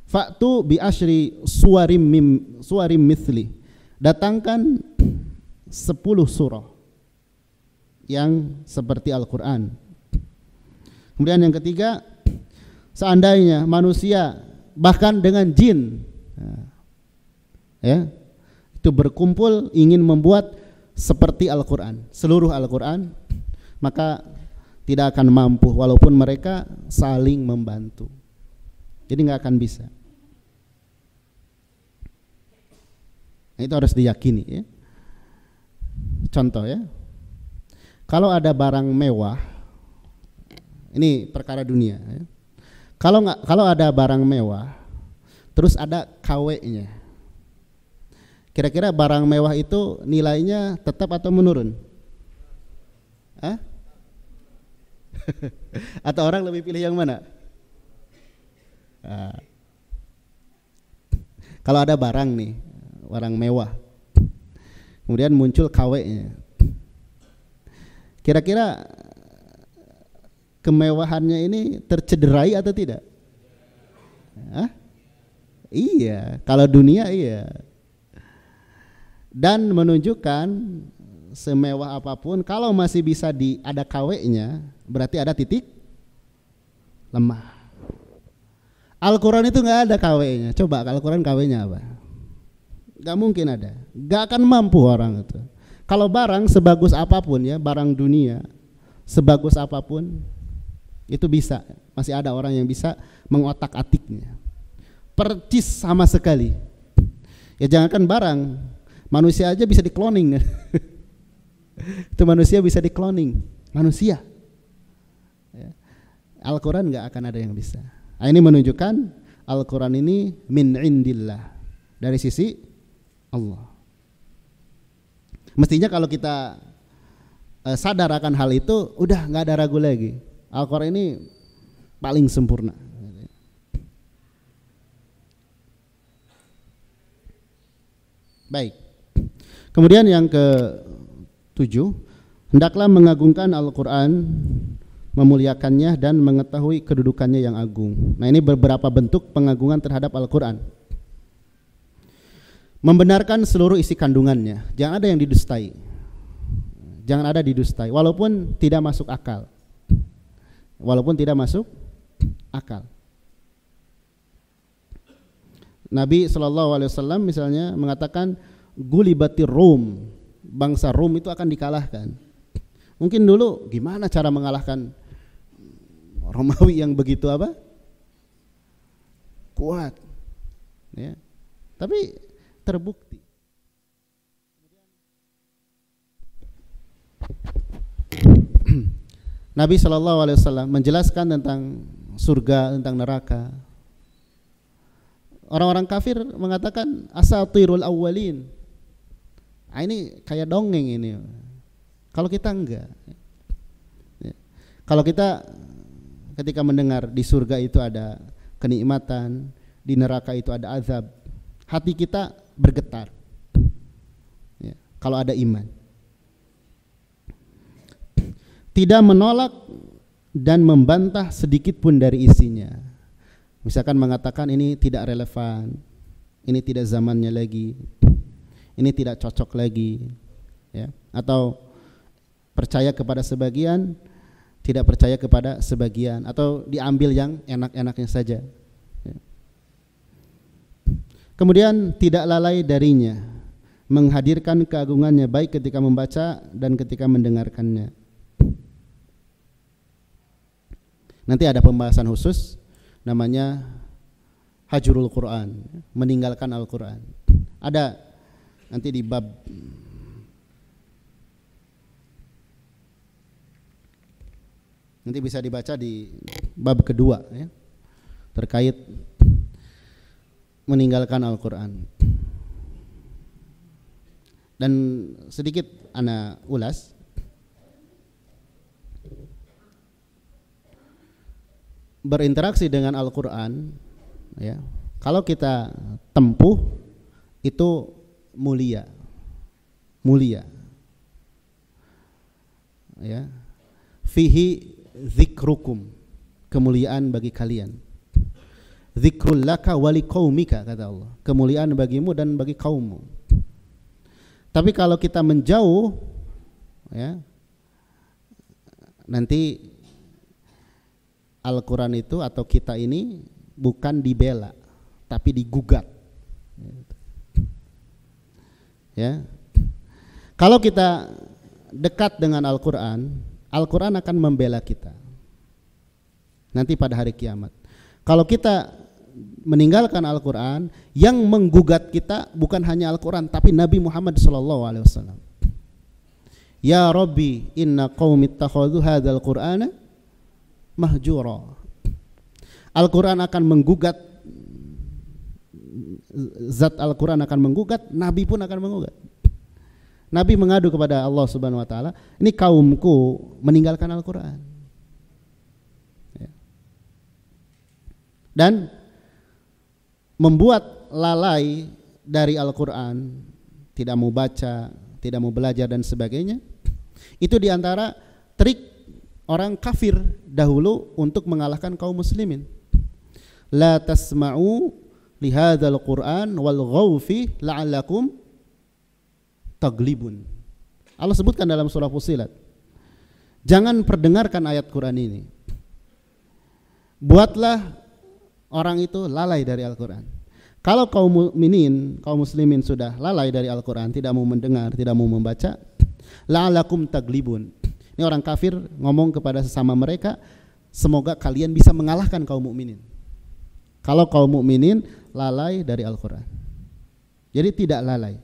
S1: fa'tu bi asyri suwarim mithli. Datangkan 10 surah yang seperti Al-Quran. Kemudian yang ketiga, seandainya manusia bahkan dengan jin ya, itu berkumpul ingin membuat seperti Al-Quran, seluruh Al-Quran, maka tidak akan mampu walaupun mereka saling membantu. Jadi nggak akan bisa. Nah, itu harus diyakini ya. Contoh ya, kalau ada barang mewah, ini perkara dunia ya. Kalau ada barang mewah, terus ada KW-nya, kira-kira barang mewah itu nilainya tetap atau menurun? Atau orang lebih pilih yang mana? Kalau ada barang nih, barang mewah, kemudian muncul KW-nya, kira-kira kemewahannya ini tercederai atau tidak? Iya, kalau dunia iya. Dan menunjukkan semewah apapun, kalau masih bisa ada KW-nya, berarti ada titik lemah. Al-Quran itu nggak ada KW-nya. Coba Al-Quran KW-nya apa? Nggak mungkin ada. Nggak akan mampu orang itu. Kalau barang sebagus apapun ya, barang dunia sebagus apapun, itu bisa, masih ada orang yang bisa mengotak-atiknya. Percis sama sekali. Ya jangankan barang, manusia aja bisa dikloning. Itu manusia bisa dikloning, manusia. Ya. Al-Quran nggak akan ada yang bisa. Nah, ini menunjukkan Al-Quran ini min indillah, dari sisi Allah. Mestinya kalau kita sadar akan hal itu, udah nggak ada ragu lagi. Al-Quran ini paling sempurna. Baik. Kemudian yang ke-7, hendaklah mengagungkan Al-Quran, memuliakannya dan mengetahui kedudukannya yang agung. Nah, ini beberapa bentuk pengagungan terhadap Al-Quran. Membenarkan seluruh isi kandungannya, jangan ada yang didustai. Jangan ada didustai, walaupun tidak masuk akal. Walaupun tidak masuk akal. Nabi SAW misalnya mengatakan gulibatir Rum, bangsa Rum itu akan dikalahkan. Mungkin dulu gimana cara mengalahkan Romawi yang begitu apa? Kuat. Ya. Tapi terbukti. Nabi SAW menjelaskan tentang surga, tentang neraka. Orang-orang kafir mengatakan asatirul awwalin. Nah, ini kayak dongeng ini. Kalau kita enggak. Ya. Kalau kita ketika mendengar di surga itu ada kenikmatan, di neraka itu ada azab, hati kita bergetar. Ya. Kalau ada iman. Tidak menolak dan membantah sedikit pun dari isinya. Misalkan mengatakan ini tidak relevan, ini tidak zamannya lagi, ini tidak cocok lagi, ya. Atau percaya kepada sebagian, tidak percaya kepada sebagian, atau diambil yang enak-enaknya saja. Ya. Kemudian tidak lalai darinya, menghadirkan keagungannya baik ketika membaca dan ketika mendengarkannya. Nanti ada pembahasan khusus namanya hajrul Quran, meninggalkan Al-Quran. Ada nanti di bab nanti bisa dibaca di bab kedua ya, terkait meninggalkan Al-Quran. Dan sedikit ana ulas. Berinteraksi dengan Al-Quran ya, kalau kita tempuh itu mulia ya. Fihi dzikrukum, kemuliaan bagi kalian. Dzikrul laka wali qaumika, kata Allah, kemuliaan bagimu dan bagi kaummu. Tapi kalau kita menjauh ya, nanti Al-Quran itu atau kita ini bukan dibela tapi digugat ya. Kalau kita dekat dengan Al-Quran, Al-Quran akan membela kita nanti pada hari kiamat. Kalau kita meninggalkan Al-Quran, yang menggugat kita bukan hanya Al-Quran tapi Nabi Muhammad SAW. Ya Rabbi inna qaumi ittakhadhu hadzal Qur'ana mahjura. Al-Quran akan menggugat, zat Al-Quran akan menggugat, Nabi pun akan menggugat. Nabi mengadu kepada Allah Subhanahu wa taala, ini kaumku meninggalkan Al-Quran ya. Dan membuat lalai dari Al-Quran, tidak mau baca, tidak mau belajar dan sebagainya. Itu diantara trik orang kafir dahulu untuk mengalahkan kaum muslimin. La tasma'u lihadzal Qur'an walghaw fi la'allakum taglibun. Allah sebutkan dalam surah Fussilat, jangan perdengarkan ayat Quran ini. Buatlah orang itu lalai dari Al-Quran. Kalau kaum mukminin, kaum muslimin sudah lalai dari Al-Quran, tidak mau mendengar, tidak mau membaca, la'allakum taglibun. Ini orang kafir ngomong kepada sesama mereka, semoga kalian bisa mengalahkan kaum mukminin. Kalau kaum mukminin lalai dari Al-Quran. Jadi tidak lalai.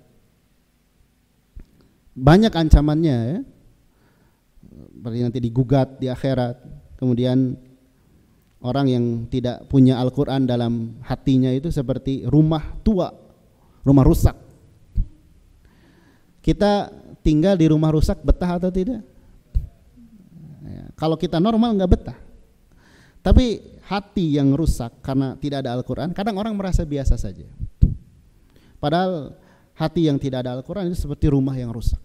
S1: Banyak ancamannya ya. Berarti nanti digugat di akhirat. Kemudian orang yang tidak punya Al-Quran dalam hatinya itu seperti rumah tua, rumah rusak. Kita tinggal di rumah rusak betah atau tidak? Kalau kita normal nggak betah. Tapi hati yang rusak karena tidak ada Al-Quran, kadang orang merasa biasa saja. Padahal hati yang tidak ada Al-Quran itu seperti rumah yang rusak.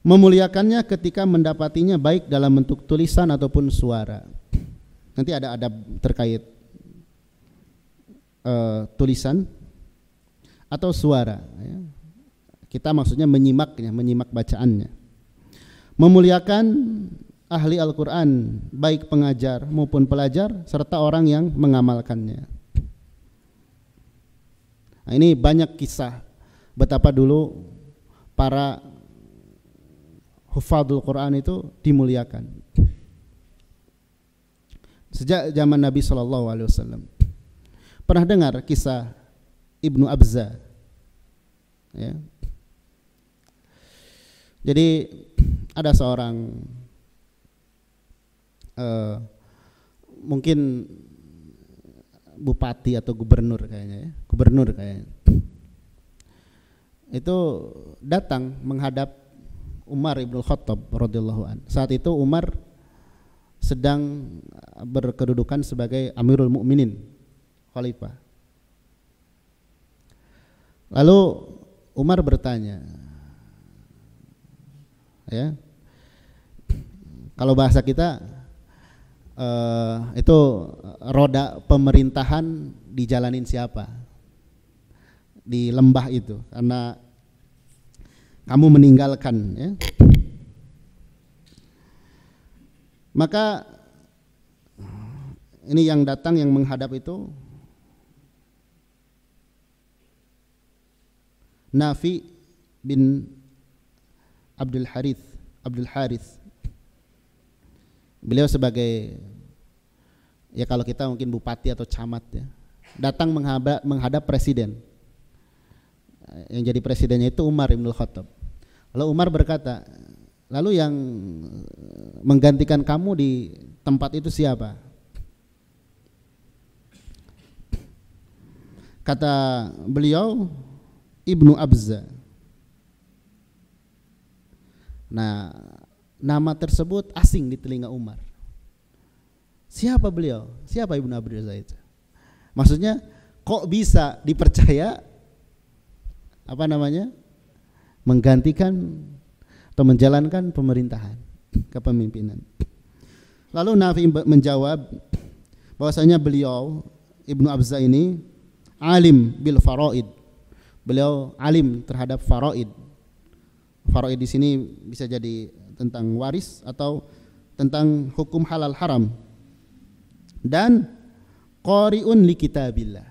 S1: Memuliakannya ketika mendapatinya baik dalam bentuk tulisan ataupun suara. Nanti ada adab terkait tulisan atau suara ya. Kita maksudnya menyimaknya, menyimak bacaannya. Memuliakan ahli Al-Quran, baik pengajar maupun pelajar, serta orang yang mengamalkannya. Nah, ini banyak kisah betapa dulu para hufadzul Quran itu dimuliakan. Sejak zaman Nabi SAW. Pernah dengar kisah Ibnu Abza ya. Jadi ada seorang mungkin bupati atau gubernur kayaknya ya, gubernur kayaknya. Itu datang menghadap Umar ibn Khattab radhiyallahu an. Saat itu Umar sedang berkedudukan sebagai Amirul Mukminin, khalifah. Lalu Umar bertanya, ya, kalau bahasa kita itu roda pemerintahan dijalanin siapa di lembah itu, karena kamu meninggalkan ya. Maka ini yang datang, yang menghadap itu Nafi bin Abdul Harith. Beliau sebagai Ya kalau kita mungkin bupati atau camat ya, datang menghadap presiden. Yang jadi presidennya itu Umar ibn Khattab. Lalu Umar berkata, lalu yang menggantikan kamu di tempat itu siapa? Kata beliau, Ibnu Abza. Nah, nama tersebut asing di telinga Umar. Siapa beliau? Siapa Ibnu Abza itu? Maksudnya kok bisa dipercaya menggantikan atau menjalankan pemerintahan, kepemimpinan. Lalu Nafi menjawab bahwasanya beliau Ibnu Abza ini alim bil faraid. Beliau alim terhadap faraid. Faraid di sini bisa jadi tentang waris atau tentang hukum halal haram. Dan qari'un li kitabillah.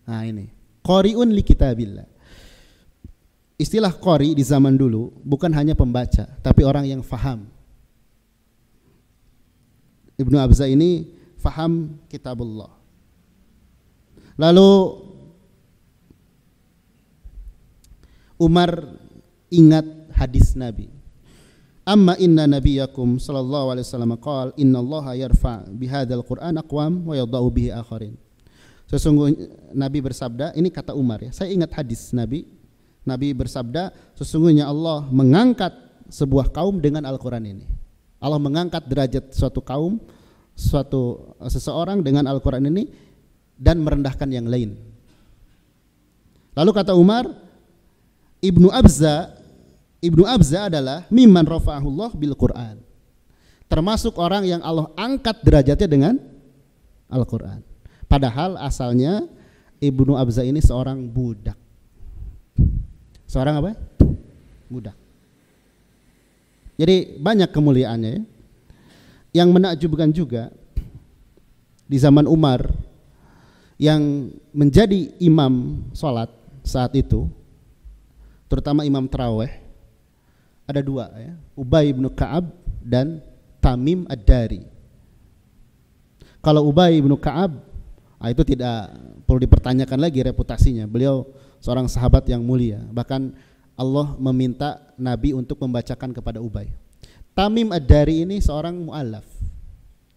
S1: Nah ini, qari'un li kitabillah. Istilah qari di zaman dulu bukan hanya pembaca, tapi orang yang faham. Ibnu Abza ini faham kitabullah. Lalu Umar ingat hadis Nabi. Amma inna nabiyakum sallallahu alaihi wasallam qala innallaha yarfa bihadzal qur'an aqwam wa yadha'u bihi akharin. Sesungguhnya Nabi bersabda, ini kata Umar ya. Saya ingat hadis Nabi. Nabi bersabda, sesungguhnya Allah mengangkat sebuah kaum dengan Al-Quran ini. Allah mengangkat derajat suatu kaum, seseorang dengan Al-Quran ini dan merendahkan yang lain. Lalu kata Umar, Ibnu Abza adalah mimman rafa'ahullah bil Quran. Termasuk orang yang Allah angkat derajatnya dengan Al-Quran. Padahal asalnya Ibnu Abza ini seorang budak. Seorang apa? Budak. Jadi banyak kemuliaannya ya. Yang menakjubkan juga di zaman Umar yang menjadi imam sholat saat itu, terutama imam tarawih, ada dua ya, Ubay bin Ka'ab dan Tamim Ad-Dari. Kalau Ubay bin Ka'ab, itu tidak perlu dipertanyakan lagi reputasinya. Beliau seorang sahabat yang mulia. Bahkan Allah meminta Nabi untuk membacakan kepada Ubay. Tamim Ad-Dari ini seorang mu'allaf.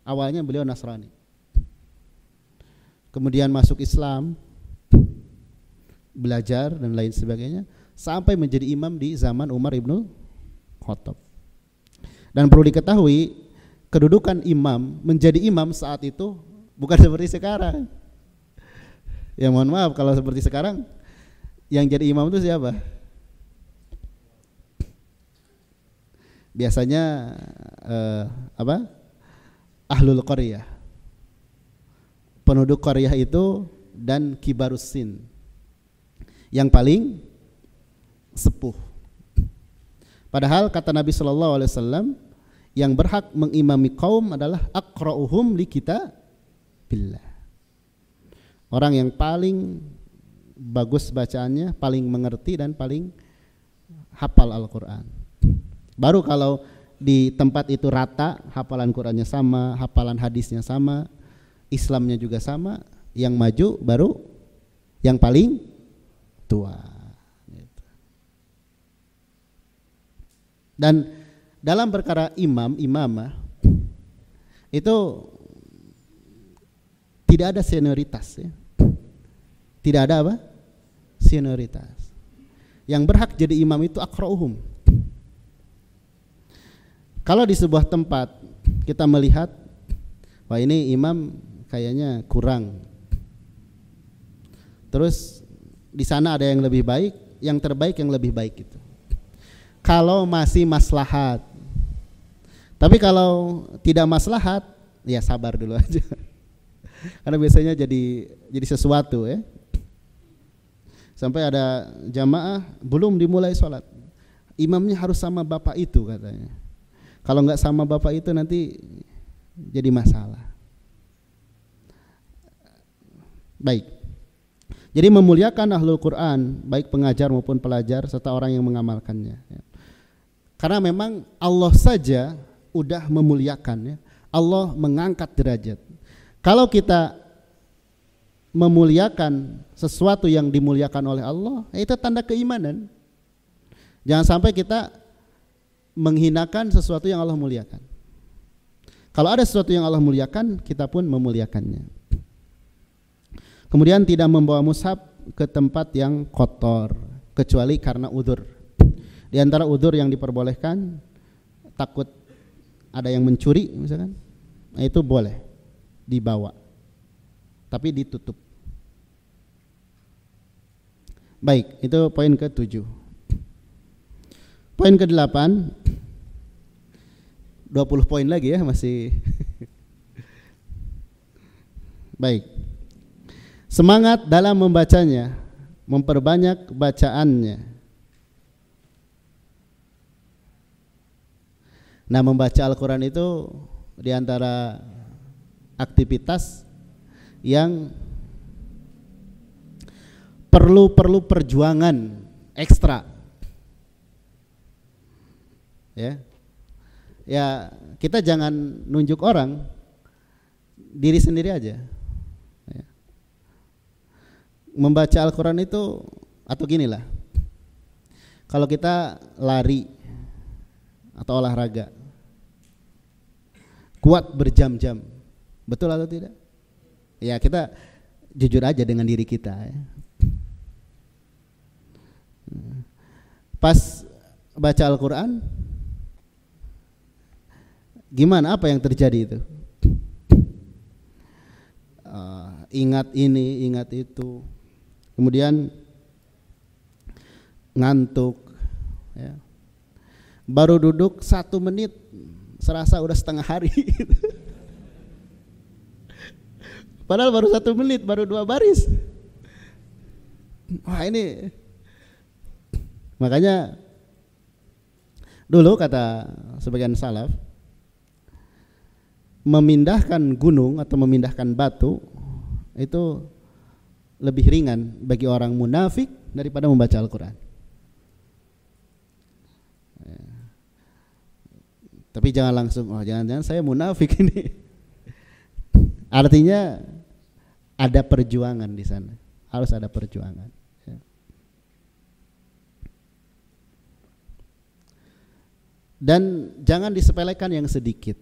S1: Awalnya beliau Nasrani. Kemudian masuk Islam, belajar dan lain sebagainya, sampai menjadi imam di zaman Umar ibn Khattab. Dan perlu diketahui, kedudukan imam, menjadi imam saat itu bukan seperti sekarang. Ya mohon maaf kalau seperti sekarang, yang jadi imam itu siapa? Biasanya ahlul qaryah, penduduk qaryah itu, dan kibarusin, yang paling sepuh. Padahal kata Nabi sallallahu alaihi wasallam, yang berhak mengimami kaum adalah aqra'uhum li kitabillah. Orang yang paling bagus bacaannya, paling mengerti dan paling hafal Al-Qur'an. Baru kalau di tempat itu rata, hafalan Qur'annya sama, hafalan hadisnya sama, Islamnya juga sama, yang maju baru yang paling tua. Dan dalam perkara imamah itu tidak ada senioritas ya. Tidak ada apa? Senioritas. Yang berhak jadi imam itu aqra'uhum. Kalau di sebuah tempat kita melihat, wah ini imam kayaknya kurang, terus di sana ada yang lebih baik, yang terbaik yang lebih baik itu. Kalau masih maslahat. Tapi kalau tidak maslahat, ya sabar dulu aja. Karena biasanya jadi sesuatu ya. Sampai ada jamaah belum dimulai sholat, imamnya harus sama bapak itu katanya. Kalau nggak sama bapak itu nanti jadi masalah. Baik. Jadi memuliakan ahlul Quran, baik pengajar maupun pelajar serta orang yang mengamalkannya. Karena memang Allah saja udah memuliakan ya. Allah mengangkat derajat. Kalau kita memuliakan sesuatu yang dimuliakan oleh Allah, itu tanda keimanan. Jangan sampai kita menghinakan sesuatu yang Allah muliakan. Kalau ada sesuatu yang Allah muliakan, kita pun memuliakannya. Kemudian tidak membawa mushaf ke tempat yang kotor kecuali karena udzur. Di antara udzur yang diperbolehkan, takut ada yang mencuri misalkan, nah itu boleh dibawa, tapi ditutup. Baik, itu poin ke-7. Poin ke-8, 20 poin lagi ya masih. Baik, semangat dalam membacanya, memperbanyak bacaannya. Nah, membaca Al-Quran itu diantara aktivitas yang perlu perjuangan ekstra. Ya, kita jangan nunjuk orang, diri sendiri aja. Ya. Membaca Al-Quran itu, atau ginilah, kalau kita lari atau olahraga, kuat berjam-jam, betul atau tidak? Ya, kita jujur aja dengan diri kita ya. Pas baca Al-Quran, gimana, apa yang terjadi itu? Ingat ini, ingat itu, kemudian ngantuk ya. Baru duduk 1 menit serasa udah setengah hari. Padahal baru 1 menit, baru 2 baris. Wah, ini makanya dulu kata sebagian salaf, memindahkan gunung atau memindahkan batu itu lebih ringan bagi orang munafik daripada membaca Al-Quran. Tapi jangan langsung, oh jangan-jangan saya munafik ini. Artinya ada perjuangan di sana, harus ada perjuangan. Dan jangan disepelekan yang sedikit.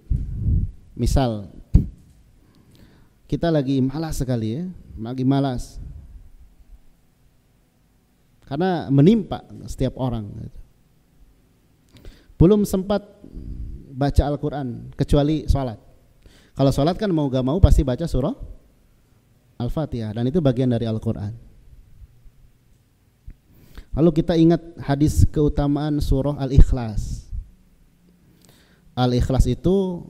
S1: Misal kita lagi malas sekali ya, lagi malas, karena menimpa setiap orang. Belum sempat baca Al-Quran kecuali sholat. Kalau sholat kan mau gak mau pasti baca surah Al-Fatihah, dan itu bagian dari Al-Quran. Lalu kita ingat hadis keutamaan surah Al-Ikhlas. Al-Ikhlas itu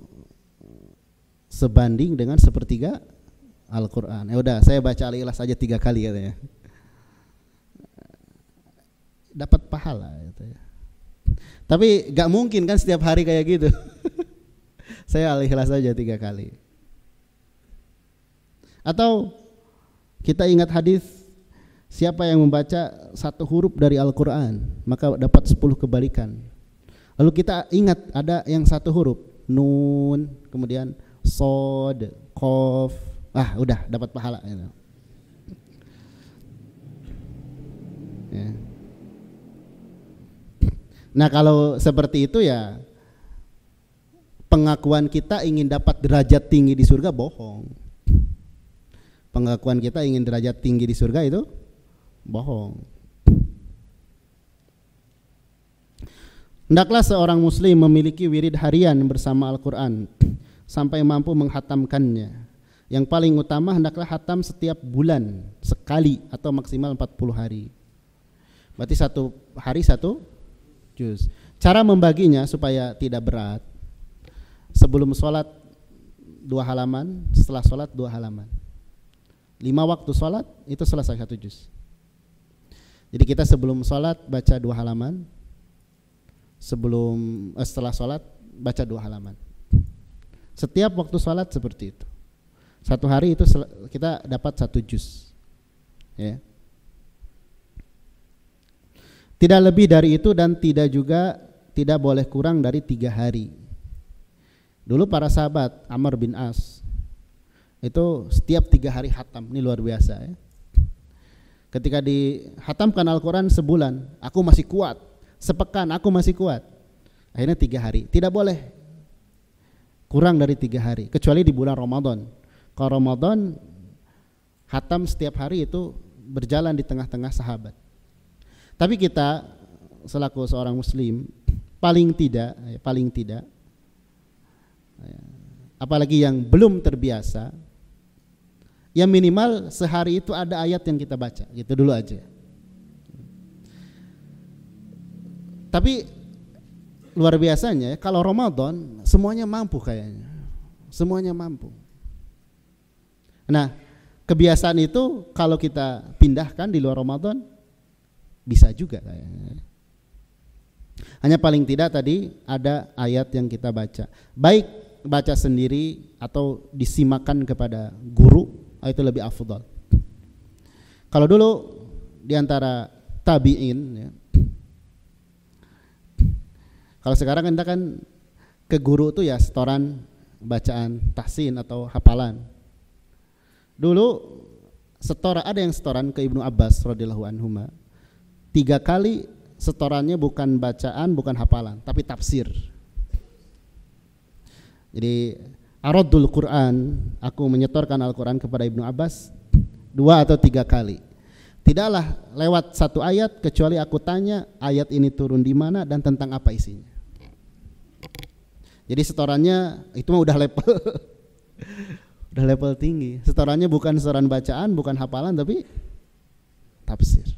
S1: sebanding dengan sepertiga Al-Quran. Ya udah, saya baca Al-Ikhlas aja 3 kali katanya, dapat pahala gitu ya. Tapi gak mungkin kan setiap hari kayak gitu. Saya Al-Ikhlas aja 3 kali. Atau kita ingat hadis, siapa yang membaca 1 huruf dari Al-Quran maka dapat 10 kebalikan. Lalu kita ingat ada yang 1 huruf, nun, kemudian sod, qaf, udah dapat pahala gitu. Ya. Nah, kalau seperti itu ya pengakuan kita ingin dapat derajat tinggi di surga bohong. Pengakuan kita ingin derajat tinggi di surga itu bohong. Hendaklah seorang muslim memiliki wirid harian bersama Al-Quran sampai mampu menghatamkannya. Yang paling utama hendaklah hatam setiap bulan sekali atau maksimal 40 hari. Berarti 1 hari 1 juz. Cara membaginya supaya tidak berat. Sebelum sholat 2 halaman, setelah sholat 2 halaman. 5 waktu sholat itu selesai 1 juz. Jadi kita sebelum sholat baca 2 halaman, setelah sholat baca 2 halaman. Setiap waktu sholat seperti itu. 1 hari itu kita dapat 1 juz. Ya. Tidak lebih dari itu dan tidak boleh kurang dari 3 hari. Dulu para sahabat Amr bin As itu setiap 3 hari khatam. Ini luar biasa ya. Ketika dihatamkan Al-Quran sebulan, aku masih kuat. Sepekan aku masih kuat. Akhirnya 3 hari. Tidak boleh kurang dari 3 hari, kecuali di bulan Ramadan. Kalau Ramadan khatam setiap hari itu berjalan di tengah-tengah sahabat. Tapi kita selaku seorang muslim paling tidak apalagi yang belum terbiasa, ya minimal sehari itu ada ayat yang kita baca, gitu dulu aja. Tapi luar biasanya kalau Ramadan semuanya mampu kayaknya. Semuanya mampu. Nah, kebiasaan itu kalau kita pindahkan di luar Ramadan bisa juga kayaknya. Hanya paling tidak tadi ada ayat yang kita baca. Baik baca sendiri atau disimakan kepada guru, itu lebih afdal. Kalau dulu di antara tabi'in ya, kalau sekarang kita kan ke guru tuh ya setoran bacaan tahsin atau hafalan. Dulu ada yang setoran ke Ibnu Abbas radhiyallahu anhuma 3 kali setorannya bukan bacaan, bukan hafalan, tapi tafsir. Jadi aradul Quran, aku menyetorkan Al-Quran kepada Ibnu Abbas 2 atau 3 kali. Tidaklah lewat 1 ayat kecuali aku tanya ayat ini turun di mana dan tentang apa isinya. Jadi setorannya itu mah udah level udah level tinggi. Setorannya bukan setoran bacaan, bukan hafalan, tapi tafsir.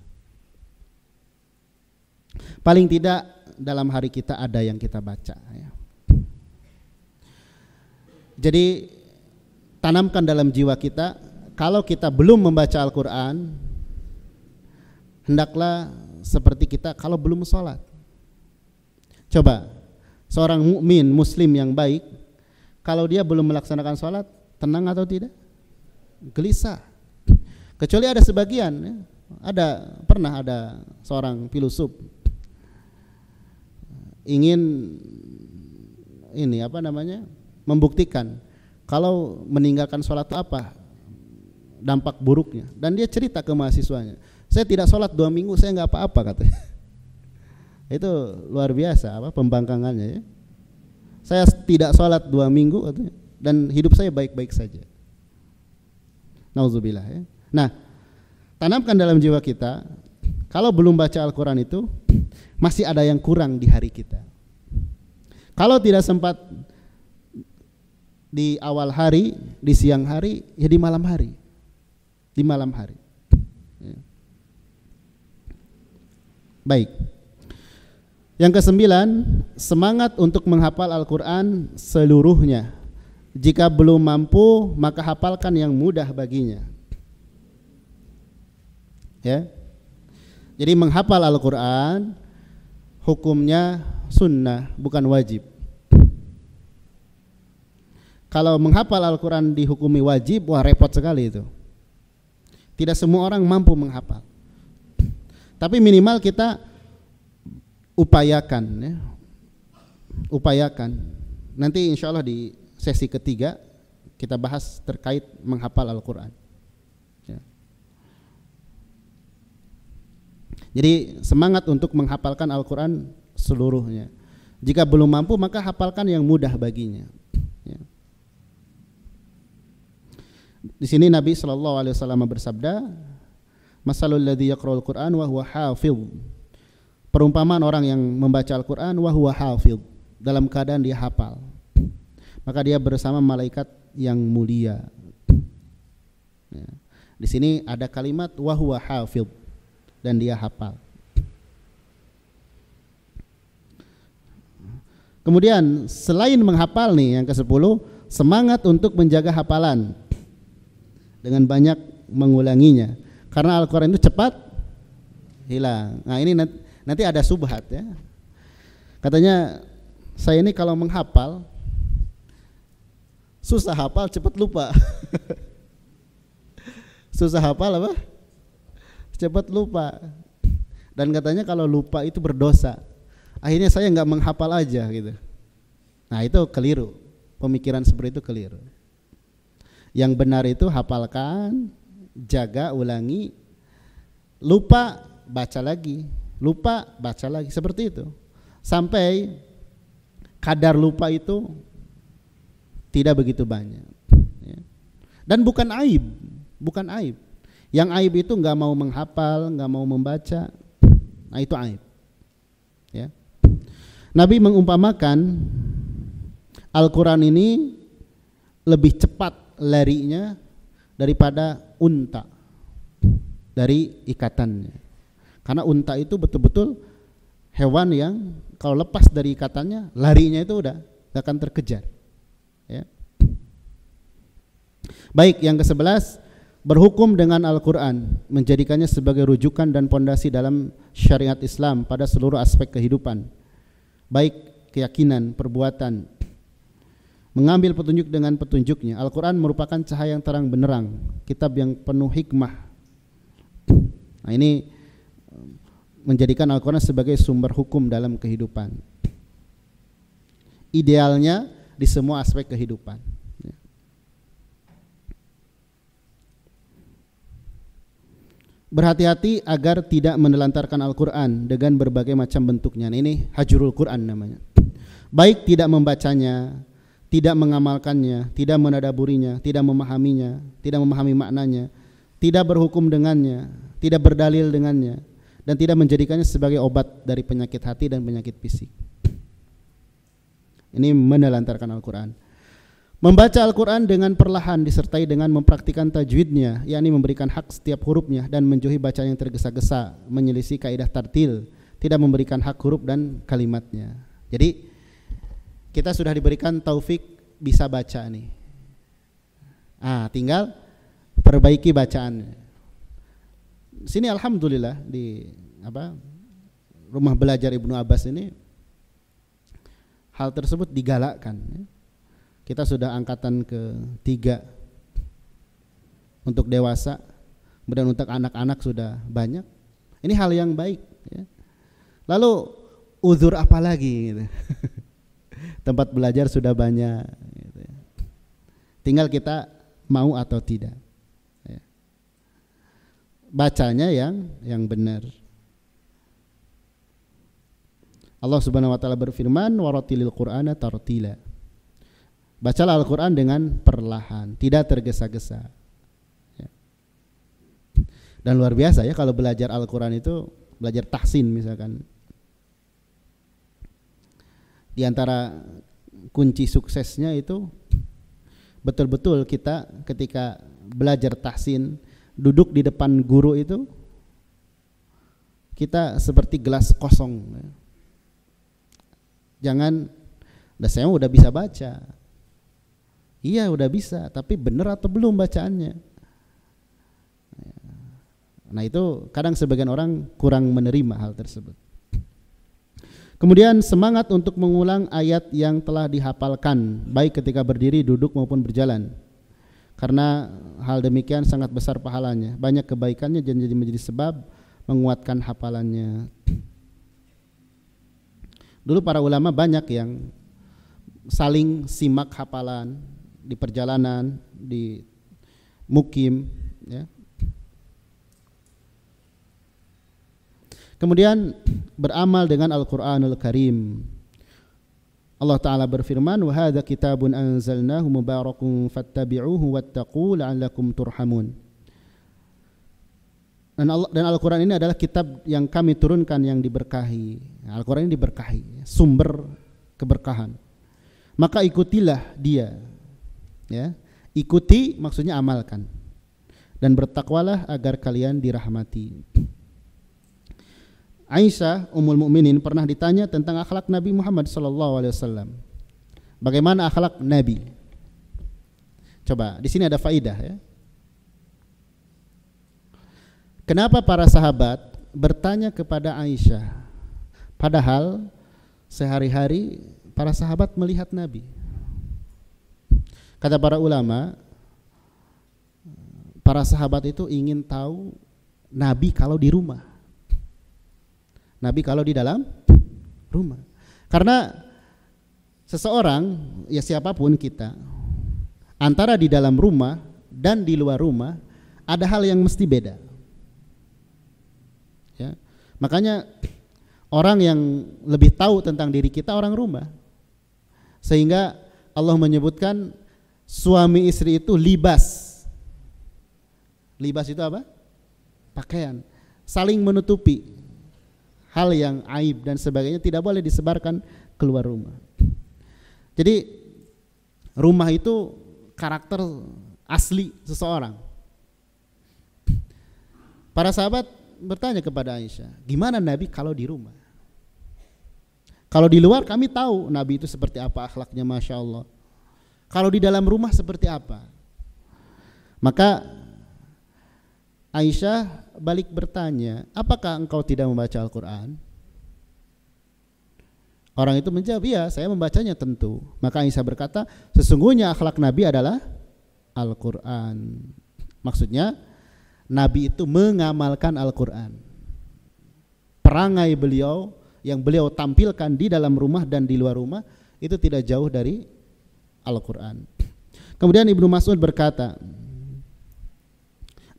S1: Paling tidak dalam hari kita ada yang kita baca ya. Jadi tanamkan dalam jiwa kita, kalau kita belum membaca Al-Quran, hendaklah seperti kita kalau belum sholat. Coba seorang mukmin muslim yang baik, kalau dia belum melaksanakan sholat, tenang atau tidak? Gelisah. Kecuali ada sebagian ya. Pernah ada seorang filosof ingin membuktikan kalau meninggalkan sholat itu apa dampak buruknya, dan dia cerita ke mahasiswanya, saya tidak sholat 2 minggu saya nggak apa-apa katanya. Itu luar biasa pembangkangannya ya. Saya tidak sholat 2 minggu katanya, dan hidup saya baik-baik saja. Nauzubillah ya. Nah, tanamkan dalam jiwa kita, kalau belum baca Al-Quran itu masih ada yang kurang di hari kita. Kalau tidak sempat di awal hari, di siang hari, ya di malam hari. Di malam hari. Ya. Baik. Yang ke-9, semangat untuk menghafal Al-Quran seluruhnya. Jika belum mampu, maka hafalkan yang mudah baginya. Ya. Jadi menghafal Al-Quran hukumnya sunnah, bukan wajib. Kalau menghafal Al-Quran dihukumi wajib, wah repot sekali itu. Tidak semua orang mampu menghafal. Tapi minimal kita upayakan ya. Upayakan. Nanti insya Allah di sesi ketiga kita bahas terkait menghafal Al-Quran. Jadi semangat untuk menghafalkan Al-Quran seluruhnya. Jika belum mampu, maka hafalkan yang mudah baginya. Ya. Di sini Nabi SAW bersabda, "Masalul ladzi yaqra'ul Qur'an wa huwa hafidh." Perumpamaan orang yang membaca Al-Quran wa huwa hafidh, dalam keadaan dia hafal, maka dia bersama malaikat yang mulia. Ya. Di sini ada kalimat wa huwa hafidh, dan dia hafal. Kemudian selain menghafal nih, yang ke-10, semangat untuk menjaga hafalan dengan banyak mengulanginya, karena Al-Quran itu cepat hilang. Nah ini nanti ada subhat ya. Katanya saya ini kalau menghafal susah hafal, cepat lupa. Susah hafal apa? Cepat lupa. Dan katanya kalau lupa itu berdosa. Akhirnya saya nggak menghafal aja gitu. Nah itu keliru. Pemikiran seperti itu keliru. Yang benar itu hafalkan, jaga, ulangi, lupa baca lagi, lupa baca lagi, seperti itu. Sampai kadar lupa itu tidak begitu banyak. Dan bukan aib, bukan aib. Yang aib itu nggak mau menghafal, nggak mau membaca, nah itu aib. Ya. Nabi mengumpamakan Al-Quran ini lebih cepat larinya daripada unta dari ikatannya. Karena unta itu betul-betul hewan yang kalau lepas dari ikatannya, larinya itu udah akan terkejar. Ya. Baik, yang ke-11, berhukum dengan Al-Quran, menjadikannya sebagai rujukan dan pondasi dalam syariat Islam pada seluruh aspek kehidupan, baik keyakinan, perbuatan, mengambil petunjuk dengan petunjuknya. Al-Quran merupakan cahaya yang terang benderang, kitab yang penuh hikmah. Nah, ini menjadikan Al-Quran sebagai sumber hukum dalam kehidupan, idealnya di semua aspek kehidupan. Berhati-hati agar tidak menelantarkan Al-Quran dengan berbagai macam bentuknya. Nah, ini hajrul Quran namanya. Baik tidak membacanya, tidak mengamalkannya, tidak menadaburinya, tidak memahaminya, tidak memahami maknanya, tidak berhukum dengannya, tidak berdalil dengannya, dan tidak menjadikannya sebagai obat dari penyakit hati dan penyakit fisik. Ini menelantarkan Al-Quran. Membaca Al-Quran dengan perlahan disertai dengan mempraktikkan tajwidnya, yakni memberikan hak setiap hurufnya dan menjauhi bacaan yang tergesa-gesa, menyelisih kaidah tartil, tidak memberikan hak huruf dan kalimatnya. Jadi kita sudah diberikan taufik bisa baca nih. Tinggal perbaiki bacaannya. Sini alhamdulillah di rumah belajar Ibnu Abbas ini hal tersebut digalakkan. Kita sudah angkatan ke-3 untuk dewasa, kemudian untuk anak-anak sudah banyak. Ini hal yang baik. Ya. Lalu uzur apa lagi? Gitu. Tempat belajar sudah banyak. Gitu. Tinggal kita mau atau tidak. Ya. Bacanya yang benar. Allah Subhanahu wa taala berfirman, "Waratilil Qur'ana tartila." Bacalah Al-Quran dengan perlahan, tidak tergesa-gesa. Ya. Dan luar biasa ya kalau belajar Al-Quran itu, belajar tahsin misalkan. Di antara kunci suksesnya itu betul-betul kita ketika belajar tahsin, duduk di depan guru itu, kita seperti gelas kosong. Jangan, saya udah bisa baca. Iya udah bisa, tapi benar atau belum bacaannya? Nah itu kadang sebagian orang kurang menerima hal tersebut. Kemudian semangat untuk mengulang ayat yang telah dihafalkan, baik ketika berdiri, duduk maupun berjalan. Karena hal demikian sangat besar pahalanya, banyak kebaikannya dan menjadi sebab menguatkan hafalannya. Dulu para ulama banyak yang saling simak hafalan di perjalanan, di mukim, ya. Kemudian beramal dengan Al-Qur'anul Karim. Allah Ta'ala berfirman, "Wa hadza kitabun anzalnahu mubarakun fattabi'uhu wattaqu la'allakum turhamun." Dan Al-Quran ini adalah kitab yang kami turunkan yang diberkahi. Al-Quran ini diberkahi, sumber keberkahan. Maka ikutilah dia. Ya, ikuti maksudnya amalkan. Dan bertakwalah agar kalian dirahmati. Aisyah Ummul Mukminin pernah ditanya tentang akhlak Nabi Muhammad SAW. Bagaimana akhlak Nabi? Coba, di sini ada faidah ya. Kenapa para sahabat bertanya kepada Aisyah, padahal sehari-hari para sahabat melihat Nabi? Kata para ulama, para sahabat itu ingin tahu Nabi kalau di rumah, Nabi kalau di dalam rumah. Karena seseorang, ya siapapun kita, antara di dalam rumah dan di luar rumah ada hal yang mesti beda. Ya. Makanya orang yang lebih tahu tentang diri kita orang rumah. Sehingga Allah menyebutkan suami istri itu libas. Libas itu apa? Pakaian. Saling menutupi hal yang aib dan sebagainya tidak boleh disebarkan keluar rumah. Jadi rumah itu karakter asli seseorang. Para sahabat bertanya kepada Aisyah, gimana Nabi kalau di rumah? Kalau di luar kami tahu Nabi itu seperti apa akhlaknya, Masya Allah. Kalau di dalam rumah seperti apa? Maka Aisyah balik bertanya, apakah engkau tidak membaca Al-Quran? Orang itu menjawab, iya saya membacanya tentu. Maka Aisyah berkata, sesungguhnya akhlak Nabi adalah Al-Quran. Maksudnya Nabi itu mengamalkan Al-Quran. Perangai beliau yang beliau tampilkan di dalam rumah dan di luar rumah itu tidak jauh dari Al-Quran. Kemudian Ibnu Mas'ud berkata,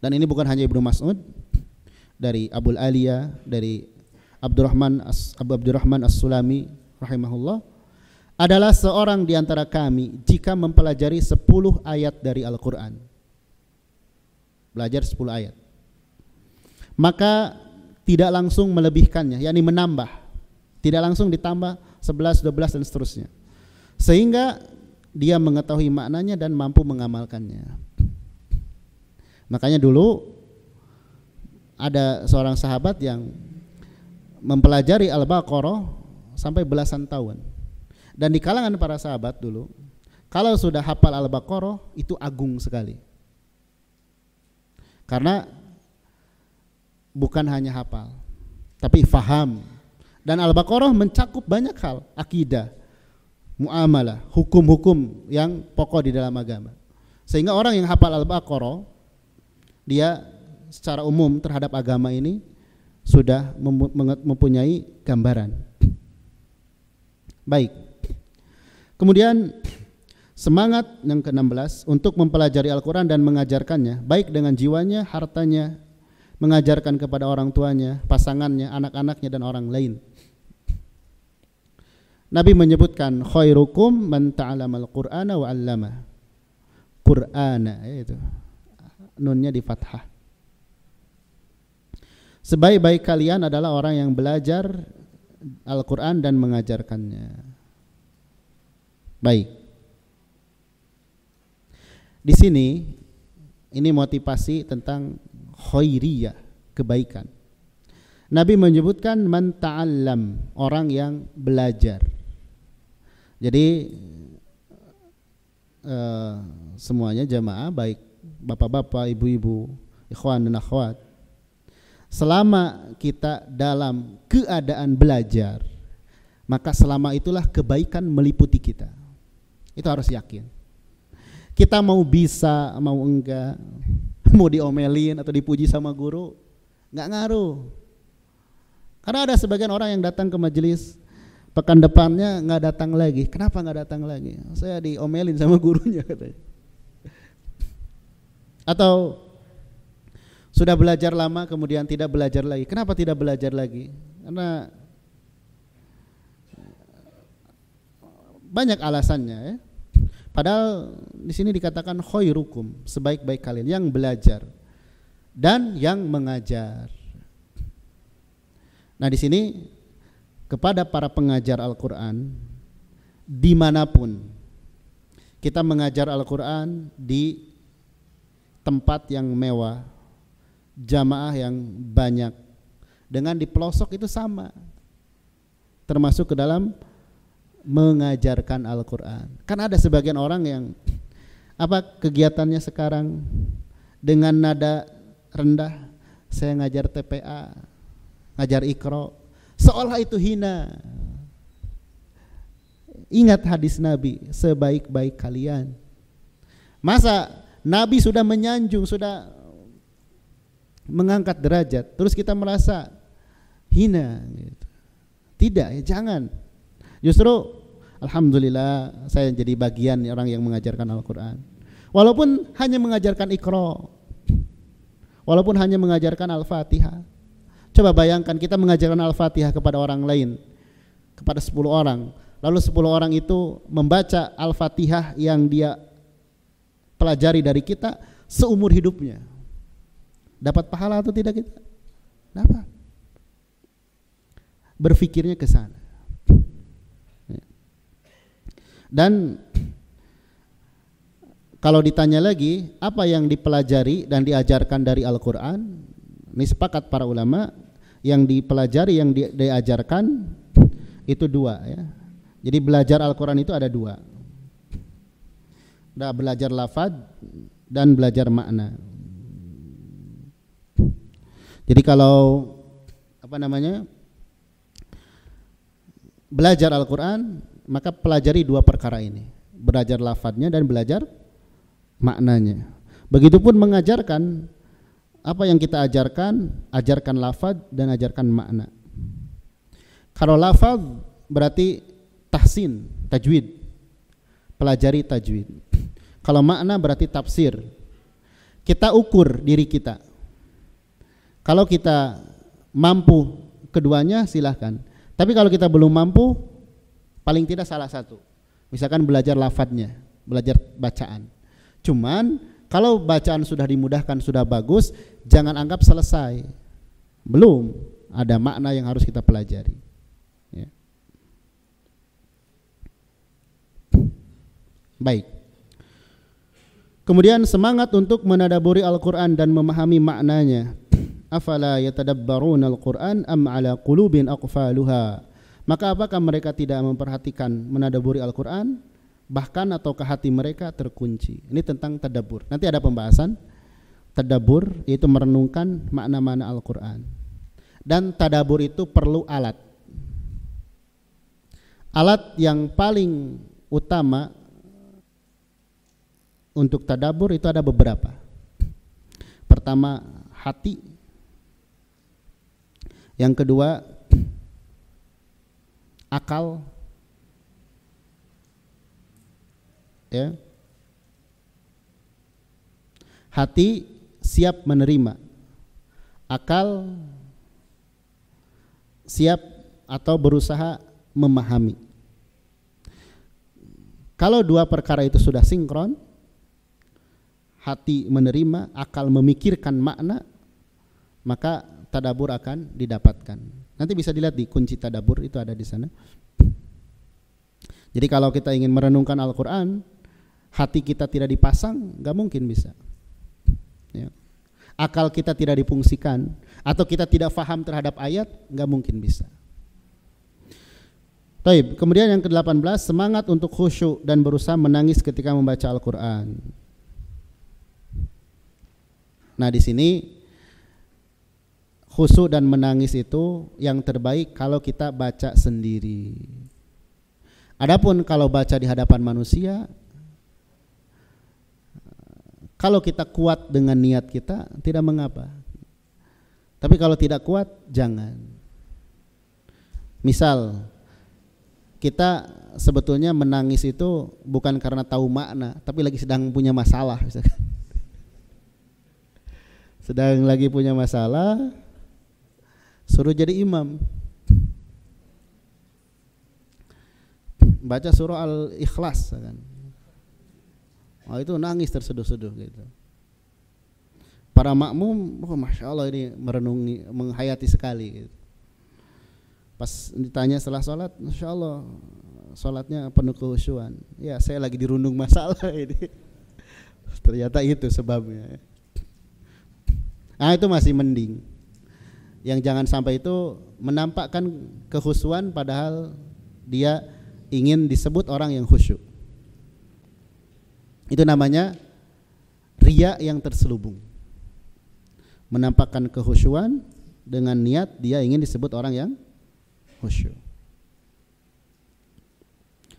S1: dan ini bukan hanya Ibnu Mas'ud, dari Abul Aliyah, dari Abdurrahman As-Sulami rahimahullah, adalah seorang di antara kami jika mempelajari 10 ayat dari Al-Quran, belajar 10 ayat, maka tidak langsung melebihkannya, yakni menambah, tidak langsung ditambah 11, 12 dan seterusnya, sehingga dia mengetahui maknanya dan mampu mengamalkannya. Makanya dulu ada seorang sahabat yang mempelajari Al-Baqarah sampai belasan tahun. Dan di kalangan para sahabat dulu, kalau sudah hafal Al-Baqarah itu agung sekali. Karena bukan hanya hafal, tapi faham. Dan Al-Baqarah mencakup banyak hal, akidah, muamalah, hukum-hukum yang pokok di dalam agama. Sehingga orang yang hafal Al-Baqarah, dia secara umum terhadap agama ini sudah mempunyai gambaran. Baik. Kemudian semangat yang ke-16 untuk mempelajari Al-Quran dan mengajarkannya, baik dengan jiwanya, hartanya, mengajarkan kepada orang tuanya, pasangannya, anak-anaknya dan orang lain. Nabi menyebutkan khairukum man ta'alamal Qur'ana wa 'allama. Qur'ana itu. Nunnya di fathah. Sebaik-baik kalian adalah orang yang belajar Al-Quran dan mengajarkannya. Baik. Di sini ini motivasi tentang khairiyah, kebaikan. Nabi menyebutkan man ta'allam, orang yang belajar. Jadi semuanya jamaah, baik bapak-bapak, ibu-ibu, ikhwan dan akhwat, selama kita dalam keadaan belajar, maka selama itulah kebaikan meliputi kita. Itu harus yakin. Kita mau bisa, mau enggak, mau diomelin atau dipuji sama guru, enggak ngaruh. Karena ada sebagian orang yang datang ke majelis, pekan depannya enggak datang lagi. Kenapa enggak datang lagi? Saya diomelin sama gurunya katanya. Atau sudah belajar lama kemudian tidak belajar lagi. Kenapa tidak belajar lagi? Karena banyak alasannya ya. Padahal di sini dikatakan khairukum, sebaik-baik kalian yang belajar dan yang mengajar. Nah, di sini kepada para pengajar Al-Qur'an dimanapun kita mengajar Al-Qur'an, di tempat yang mewah, jamaah yang banyak, dengan di pelosok itu sama, termasuk ke dalam mengajarkan Al-Quran. Kan ada sebagian orang yang kegiatannya sekarang dengan nada rendah, saya ngajar TPA, ngajar Iqra, seolah itu hina. Ingat hadis Nabi, sebaik-baik kalian. Masa Nabi sudah menyanjung, sudah mengangkat derajat, terus kita merasa hina gitu. Tidak, ya jangan. Justru alhamdulillah saya jadi bagian orang yang mengajarkan Al-Quran. Walaupun hanya mengajarkan Iqra, walaupun hanya mengajarkan Al-Fatihah. Coba bayangkan kita mengajarkan Al-Fatihah kepada orang lain, kepada 10 orang, lalu 10 orang itu membaca Al-Fatihah yang dia pelajari dari kita seumur hidupnya. Dapat pahala atau tidak kita? Dapat. Berfikirnya ke sana. Dan kalau ditanya lagi apa yang dipelajari dan diajarkan dari Al-Quran, ini sepakat para ulama, yang dipelajari, yang diajarkan itu 2 ya. Jadi belajar Al-Quran itu ada 2. Ada belajar lafaz dan belajar makna. Jadi kalau belajar Al-Quran, maka pelajari 2 perkara ini, belajar lafadznya dan belajar maknanya. Begitupun mengajarkan, apa yang kita ajarkan, ajarkan lafadz dan ajarkan makna. Kalau lafadz berarti tahsin, tajwid, pelajari tajwid. Kalau makna berarti tafsir. Kita ukur diri kita. Kalau kita mampu keduanya silahkan. Tapi kalau kita belum mampu, paling tidak salah satu. Misalkan belajar lafadznya, belajar bacaan. Cuman kalau bacaan sudah dimudahkan, sudah bagus, jangan anggap selesai. Belum, ada makna yang harus kita pelajari. Ya. Baik. Kemudian semangat untuk menadaburi Al-Quran dan memahami maknanya. Afala yatadabbaruna Al-Quran am ala qulubin aqfaluha. Maka apakah mereka tidak memperhatikan menadaburi Al-Quran? Bahkan ataukah hati mereka terkunci? Ini tentang tadabbur. Nanti ada pembahasan tadabbur, yaitu merenungkan makna-makna Al-Quran. Dan tadabbur itu perlu alat. Alat yang paling utama untuk tadabbur itu ada beberapa. Pertama, hati. Yang kedua, akal. Ya. Hati siap menerima, akal siap atau berusaha memahami. Kalau 2 perkara itu sudah sinkron, hati menerima, akal memikirkan makna, maka tadabbur akan didapatkan. Nanti bisa dilihat di kunci tadabbur, itu ada di sana. Jadi kalau kita ingin merenungkan Al-Quran, hati kita tidak dipasang, gak mungkin bisa. Ya. Akal kita tidak difungsikan, atau kita tidak faham terhadap ayat, gak mungkin bisa. Taib. Kemudian yang ke-18, semangat untuk khusyuk dan berusaha menangis ketika membaca Al-Quran. Nah di sini khusyuk dan menangis itu yang terbaik kalau kita baca sendiri. Adapun kalau baca di hadapan manusia, kalau kita kuat dengan niat kita tidak mengapa. Tapi kalau tidak kuat jangan. Misal kita sebetulnya menangis itu bukan karena tahu makna, tapi lagi sedang punya masalah misalkan. Sedang lagi punya masalah, suruh jadi imam, baca surah Al-Ikhlas kan. Oh itu nangis terseduh-seduh gitu. Para makmum, oh masya Allah ini merenungi, menghayati sekali gitu. Pas ditanya setelah sholat, masya Allah sholatnya penuh kehusyuan. Ya saya lagi dirundung masalah ini. Ternyata itu sebabnya. Nah itu masih mending. Yang jangan sampai itu menampakkan kehusuan padahal dia ingin disebut orang yang khusyuk. Itu namanya riya yang terselubung. Menampakkan kehusyuan dengan niat dia ingin disebut orang yang khusyuk.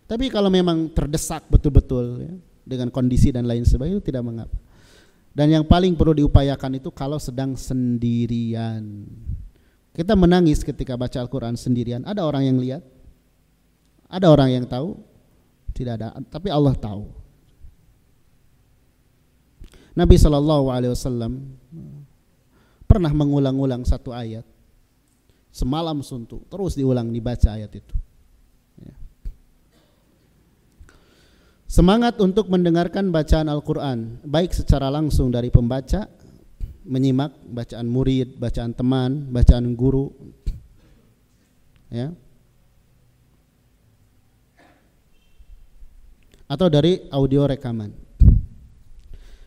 S1: Tapi kalau memang terdesak betul-betul ya, dengan kondisi dan lain sebagainya itu tidak mengapa. Dan yang paling perlu diupayakan itu kalau sedang sendirian. Kita menangis ketika baca Al-Quran sendirian. Ada orang yang lihat? Ada orang yang tahu? Tidak ada, tapi Allah tahu. Nabi SAW pernah mengulang-ulang satu ayat semalam suntuk, terus diulang, dibaca ayat itu. Ya. Semangat untuk mendengarkan bacaan Al-Quran, baik secara langsung dari pembaca, menyimak bacaan murid, bacaan teman, bacaan guru, ya, atau dari audio rekaman.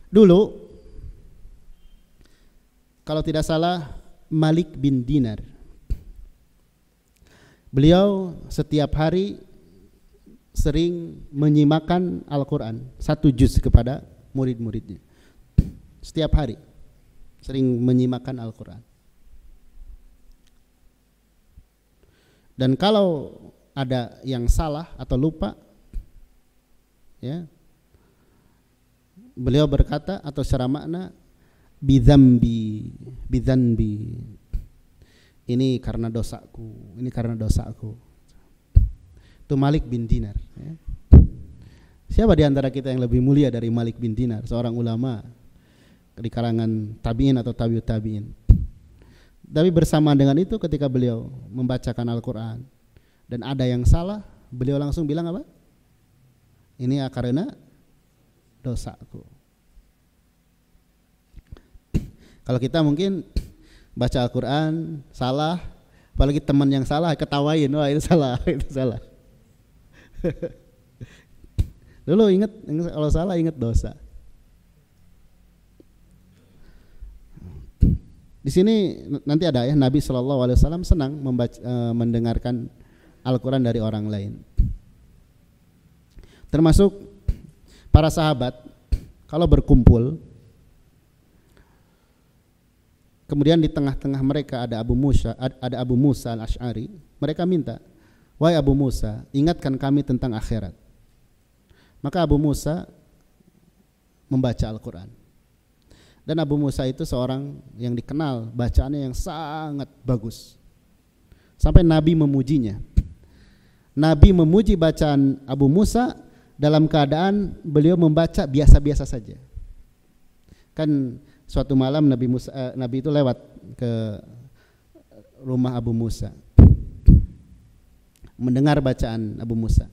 S1: Dulu, kalau tidak salah, Malik bin Dinar, beliau setiap hari sering menyimakkan Al-Quran 1 juz kepada murid-muridnya. Setiap hari sering menyimakkan Al-Quran. Dan kalau ada yang salah atau lupa, ya, beliau berkata atau secara makna, bidzambi, ini karena dosaku, ini karena dosaku. Itu Malik bin Dinar, ya. Siapa di antara kita yang lebih mulia dari Malik bin Dinar, seorang ulama di kalangan tabi'in atau tabi'ut tabi'in. Tapi bersamaan dengan itu, ketika beliau membacakan Al-Quran dan ada yang salah, beliau langsung bilang apa? Ini karena dosaku. Kalau kita mungkin baca Al-Quran salah, apalagi teman yang salah, ketawain, wah itu salah, itu salah. Dulu ingat kalau salah ingat dosa. Di sini nanti ada ya, Nabi SAW senang mendengarkan Al-Quran dari orang lain. Termasuk para sahabat kalau berkumpul, kemudian di tengah-tengah mereka ada Abu Musa Al-Asy'ari, mereka minta, wahai Abu Musa, ingatkan kami tentang akhirat. Maka Abu Musa membaca Al-Quran. Dan Abu Musa itu seorang yang dikenal bacaannya yang sangat bagus, sampai Nabi memujinya. Nabi memuji bacaan Abu Musa dalam keadaan beliau membaca biasa-biasa saja. Kan suatu malam Nabi itu lewat ke rumah Abu Musa, mendengar bacaan Abu Musa.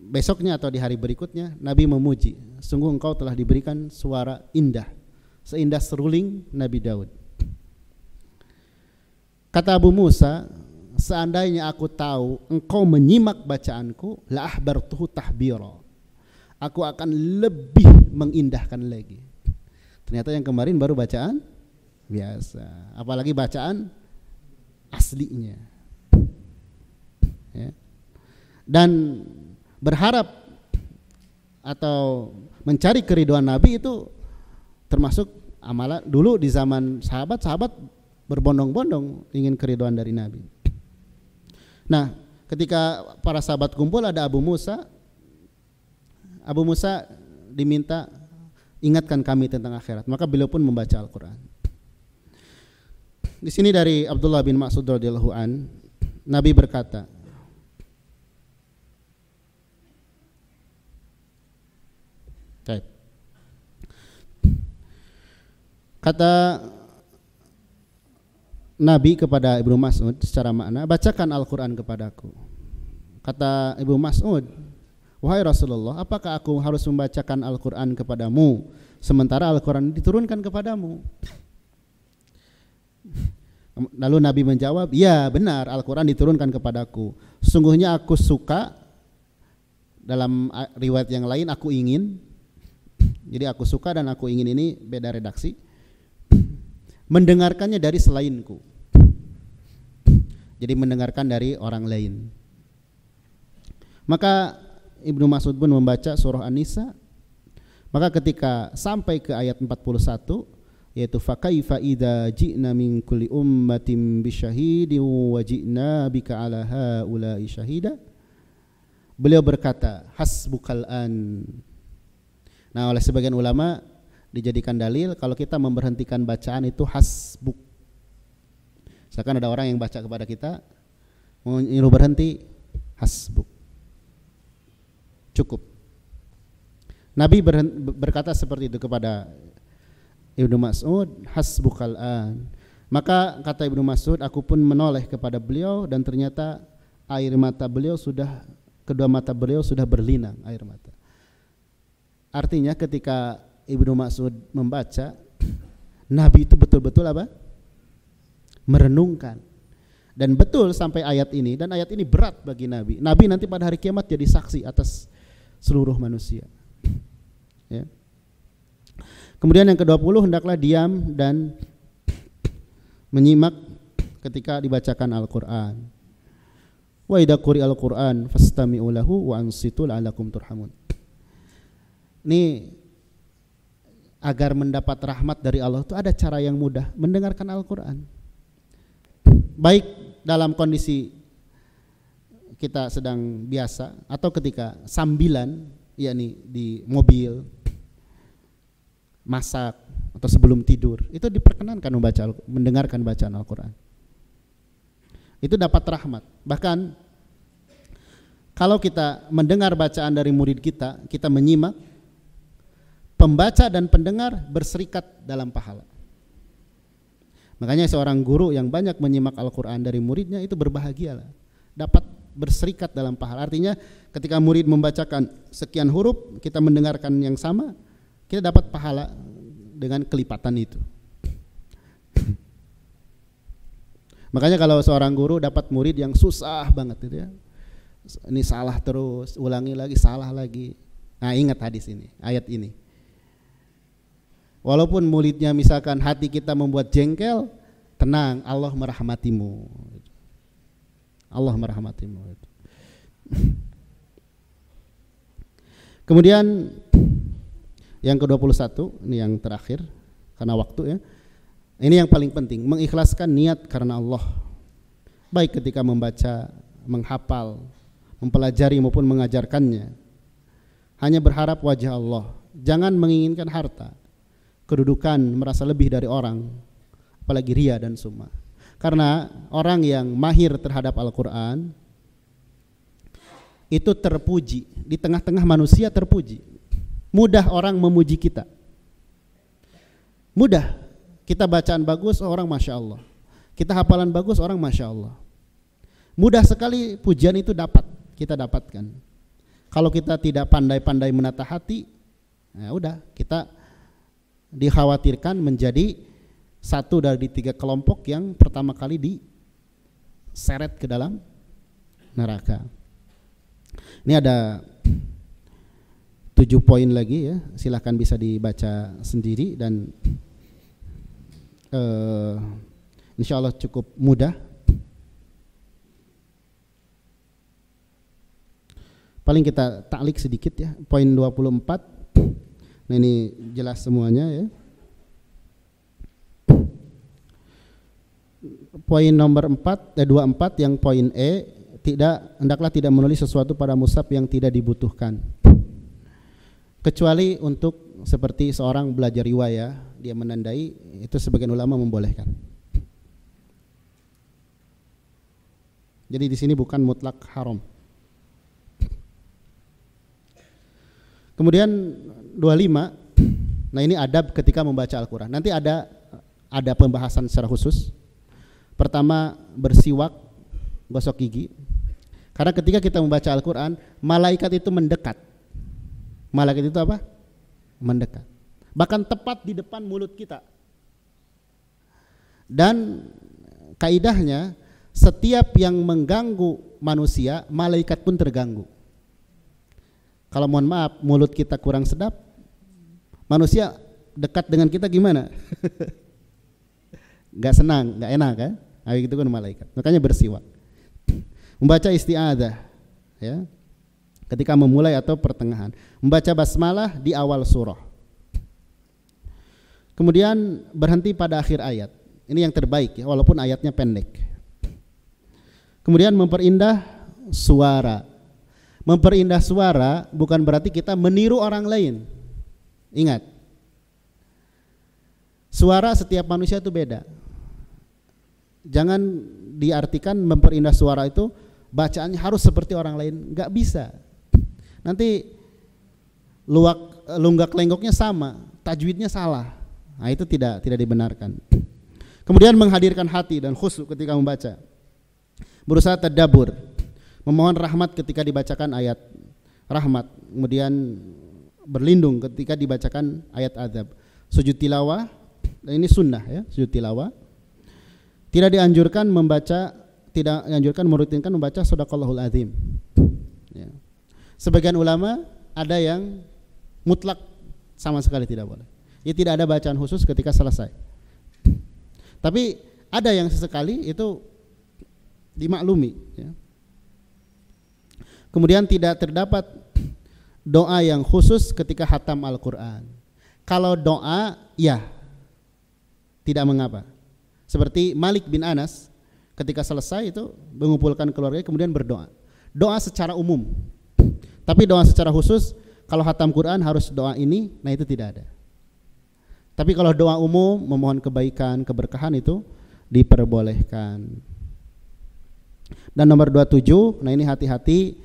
S1: Besoknya atau di hari berikutnya Nabi memuji, sungguh engkau telah diberikan suara indah, seindah seruling Nabi Daud. Kata Abu Musa, seandainya aku tahu engkau menyimak bacaanku, la ahbartuhu tahbira, aku akan lebih mengindahkan lagi. Ternyata yang kemarin baru bacaan biasa, apalagi bacaan aslinya, ya. Dan berharap atau mencari keridhaan Nabi itu termasuk amalan dulu di zaman sahabat berbondong-bondong ingin keridhaan dari Nabi. Nah, ketika para sahabat kumpul ada Abu Musa diminta ingatkan kami tentang akhirat, maka beliau pun membaca Al-Quran. Di sini dari Abdullah bin Mas'ud radhiyallahu an, Nabi berkata, kata Nabi kepada Ibnu Mas'ud secara makna, bacakan Al-Quran kepadaku. Kata Ibnu Mas'ud, wahai Rasulullah, apakah aku harus membacakan Al-Quran kepadamu sementara Al-Quran diturunkan kepadamu? Lalu Nabi menjawab, ya benar, Al-Quran diturunkan kepadaku. Sungguhnya aku suka, dalam riwayat yang lain aku ingin. Jadi aku suka dan aku ingin ini beda redaksi, mendengarkannya dari selainku. Jadi mendengarkan dari orang lain. Maka Ibnu Mas'ud pun membaca surah An-Nisa. Maka ketika sampai ke ayat 41, yaitu fakaifa idza ji'na min kulli ummatin bisyahidin wa ji'na bika 'ala haula'i syahida, beliau berkata, hasbukal an. Nah, oleh sebagian ulama dijadikan dalil kalau kita memberhentikan bacaan itu hasbuk. Misalkan ada orang yang baca kepada kita, mau nyuruh berhenti, hasbuk, cukup. Nabi berkata seperti itu kepada Ibnu Mas'ud, hasbukal an. Maka kata Ibnu Mas'ud, aku pun menoleh kepada beliau dan ternyata air mata beliau sudah, kedua mata beliau sudah berlinang air mata. Artinya ketika Ibnu Mas'ud membaca, Nabi itu betul-betul apa? Merenungkan. Dan betul sampai ayat ini, dan ayat ini berat bagi Nabi. Nabi nanti pada hari kiamat jadi saksi atas seluruh manusia. Ya. Kemudian yang ke-20, hendaklah diam dan menyimak ketika dibacakan Al-Qur'an. Wa idza quri'al Qur'an fastami'u lahu wa ansitu la'allakum turhamun. Ini agar mendapat rahmat dari Allah itu ada cara yang mudah, mendengarkan Al-Qur'an. Baik dalam kondisi kita sedang biasa atau ketika sambilan, yakni di mobil, masak atau sebelum tidur, itu diperkenankan mendengarkan bacaan Al-Qur'an. Itu dapat rahmat. Bahkan kalau kita mendengar bacaan dari murid kita, kita menyimak, pembaca dan pendengar berserikat dalam pahala. Makanya seorang guru yang banyak menyimak Al-Qur'an dari muridnya itu berbahagialah, dapat berserikat dalam pahala. Artinya ketika murid membacakan sekian huruf, kita mendengarkan yang sama, kita dapat pahala dengan kelipatan itu. Makanya kalau seorang guru dapat murid yang susah banget itu ya, ini salah terus, ulangi lagi, salah lagi. Nah, ingat hadis ini, ayat ini. Walaupun muridnya misalkan hati kita membuat jengkel, tenang, Allah merahmatimu. Allah merahmatimu. Kemudian yang ke-21, ini yang terakhir karena waktu ya. Ini yang paling penting, mengikhlaskan niat karena Allah. Baik ketika membaca, menghafal, mempelajari maupun mengajarkannya. Hanya berharap wajah Allah. Jangan menginginkan harta, kedudukan, merasa lebih dari orang, apalagi ria dan sum'ah. Karena orang yang mahir terhadap Al-Qur'an itu terpuji, di tengah-tengah manusia terpuji. Mudah orang memuji kita. Mudah, kita bacaan bagus, orang Masya Allah. Kita hafalan bagus, orang Masya Allah. Mudah sekali pujian itu kita dapatkan. Kalau kita tidak pandai-pandai menata hati, ya udah, kita dikhawatirkan menjadi satu dari 3 kelompok yang pertama kali diseret ke dalam neraka. Ini ada 7 poin lagi ya, silahkan bisa dibaca sendiri dan insya Allah cukup mudah. Paling kita taklik sedikit ya, poin 24. Nah ini jelas semuanya ya. Poin nomor 24 yang poin E, hendaklah tidak menulis sesuatu pada mushaf yang tidak dibutuhkan. Kecuali untuk seperti seorang belajar riwayah, dia menandai, itu sebagian ulama membolehkan. Jadi di sini bukan mutlak haram. Kemudian 25, nah ini adab ketika membaca Al-Qur'an. Nanti ada pembahasan secara khusus. Pertama, bersiwak, gosok gigi. Karena ketika kita membaca Al-Qur'an, malaikat itu mendekat. Malaikat itu apa? Mendekat. Bahkan tepat di depan mulut kita. Dan kaidahnya, setiap yang mengganggu manusia, malaikat pun terganggu. Kalau mohon maaf, mulut kita kurang sedap, manusia dekat dengan kita gimana? Gak senang, gak enak kan? Nah, gitu kan malaikat. Makanya bersiwak. Membaca isti'adzah ya, ketika memulai atau pertengahan. Membaca basmalah di awal surah. Kemudian berhenti pada akhir ayat. Ini yang terbaik ya, walaupun ayatnya pendek. Kemudian memperindah suara. Memperindah suara bukan berarti kita meniru orang lain. Ingat, suara setiap manusia itu beda. Jangan diartikan memperindah suara itu bacaannya harus seperti orang lain, nggak bisa. Nanti luak lunggak-lenggoknya sama, tajwidnya salah. Nah, itu tidak dibenarkan. Kemudian menghadirkan hati dan khusyuk ketika membaca. Berusaha tadabbur, memohon rahmat ketika dibacakan ayat rahmat, kemudian berlindung ketika dibacakan ayat azab. Sujud tilawah, dan ini sunnah ya, sujud tilawah. Tidak dianjurkan merutinkan membaca Shadaqallahul Azim. Ya. Sebagian ulama ada yang mutlak sama sekali tidak boleh. Ya, tidak ada bacaan khusus ketika selesai. Tapi ada yang sesekali itu dimaklumi. Ya. Kemudian tidak terdapat doa yang khusus ketika khatam Al-Quran. Kalau doa, ya tidak mengapa. Seperti Malik bin Anas ketika selesai itu mengumpulkan keluarga kemudian berdoa. Doa secara umum. Tapi doa secara khusus kalau khatam Quran harus doa ini, nah itu tidak ada. Tapi kalau doa umum memohon kebaikan, keberkahan itu diperbolehkan. Dan nomor 27, nah ini hati-hati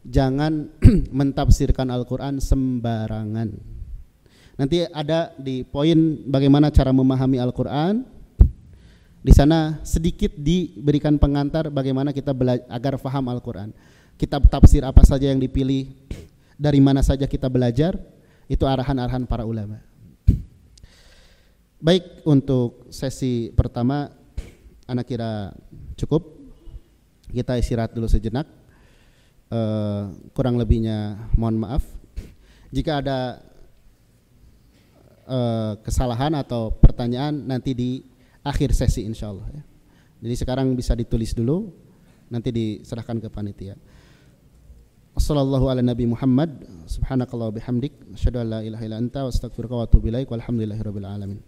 S1: jangan mentafsirkan Al-Quran sembarangan. Nanti ada di poin bagaimana cara memahami Al-Quran. Di sana sedikit diberikan pengantar bagaimana kita agar faham Al-Quran. Kitab tafsir apa saja yang dipilih, dari mana saja kita belajar, itu arahan-arahan para ulama. Baik, untuk sesi pertama anak kira cukup. Kita istirahat dulu sejenak. Kurang lebihnya mohon maaf. Jika ada kesalahan atau pertanyaan nanti di akhir sesi insyaallah ya. Jadi sekarang bisa ditulis dulu, nanti diserahkan ke panitia. Wassallallahu ala nabi Muhammad, subhanakallah wa bihamdik, asyhadu an la ilaha illa anta wa astaghfiruka wa atubu ilaik, walhamdulillahirabbil alamin.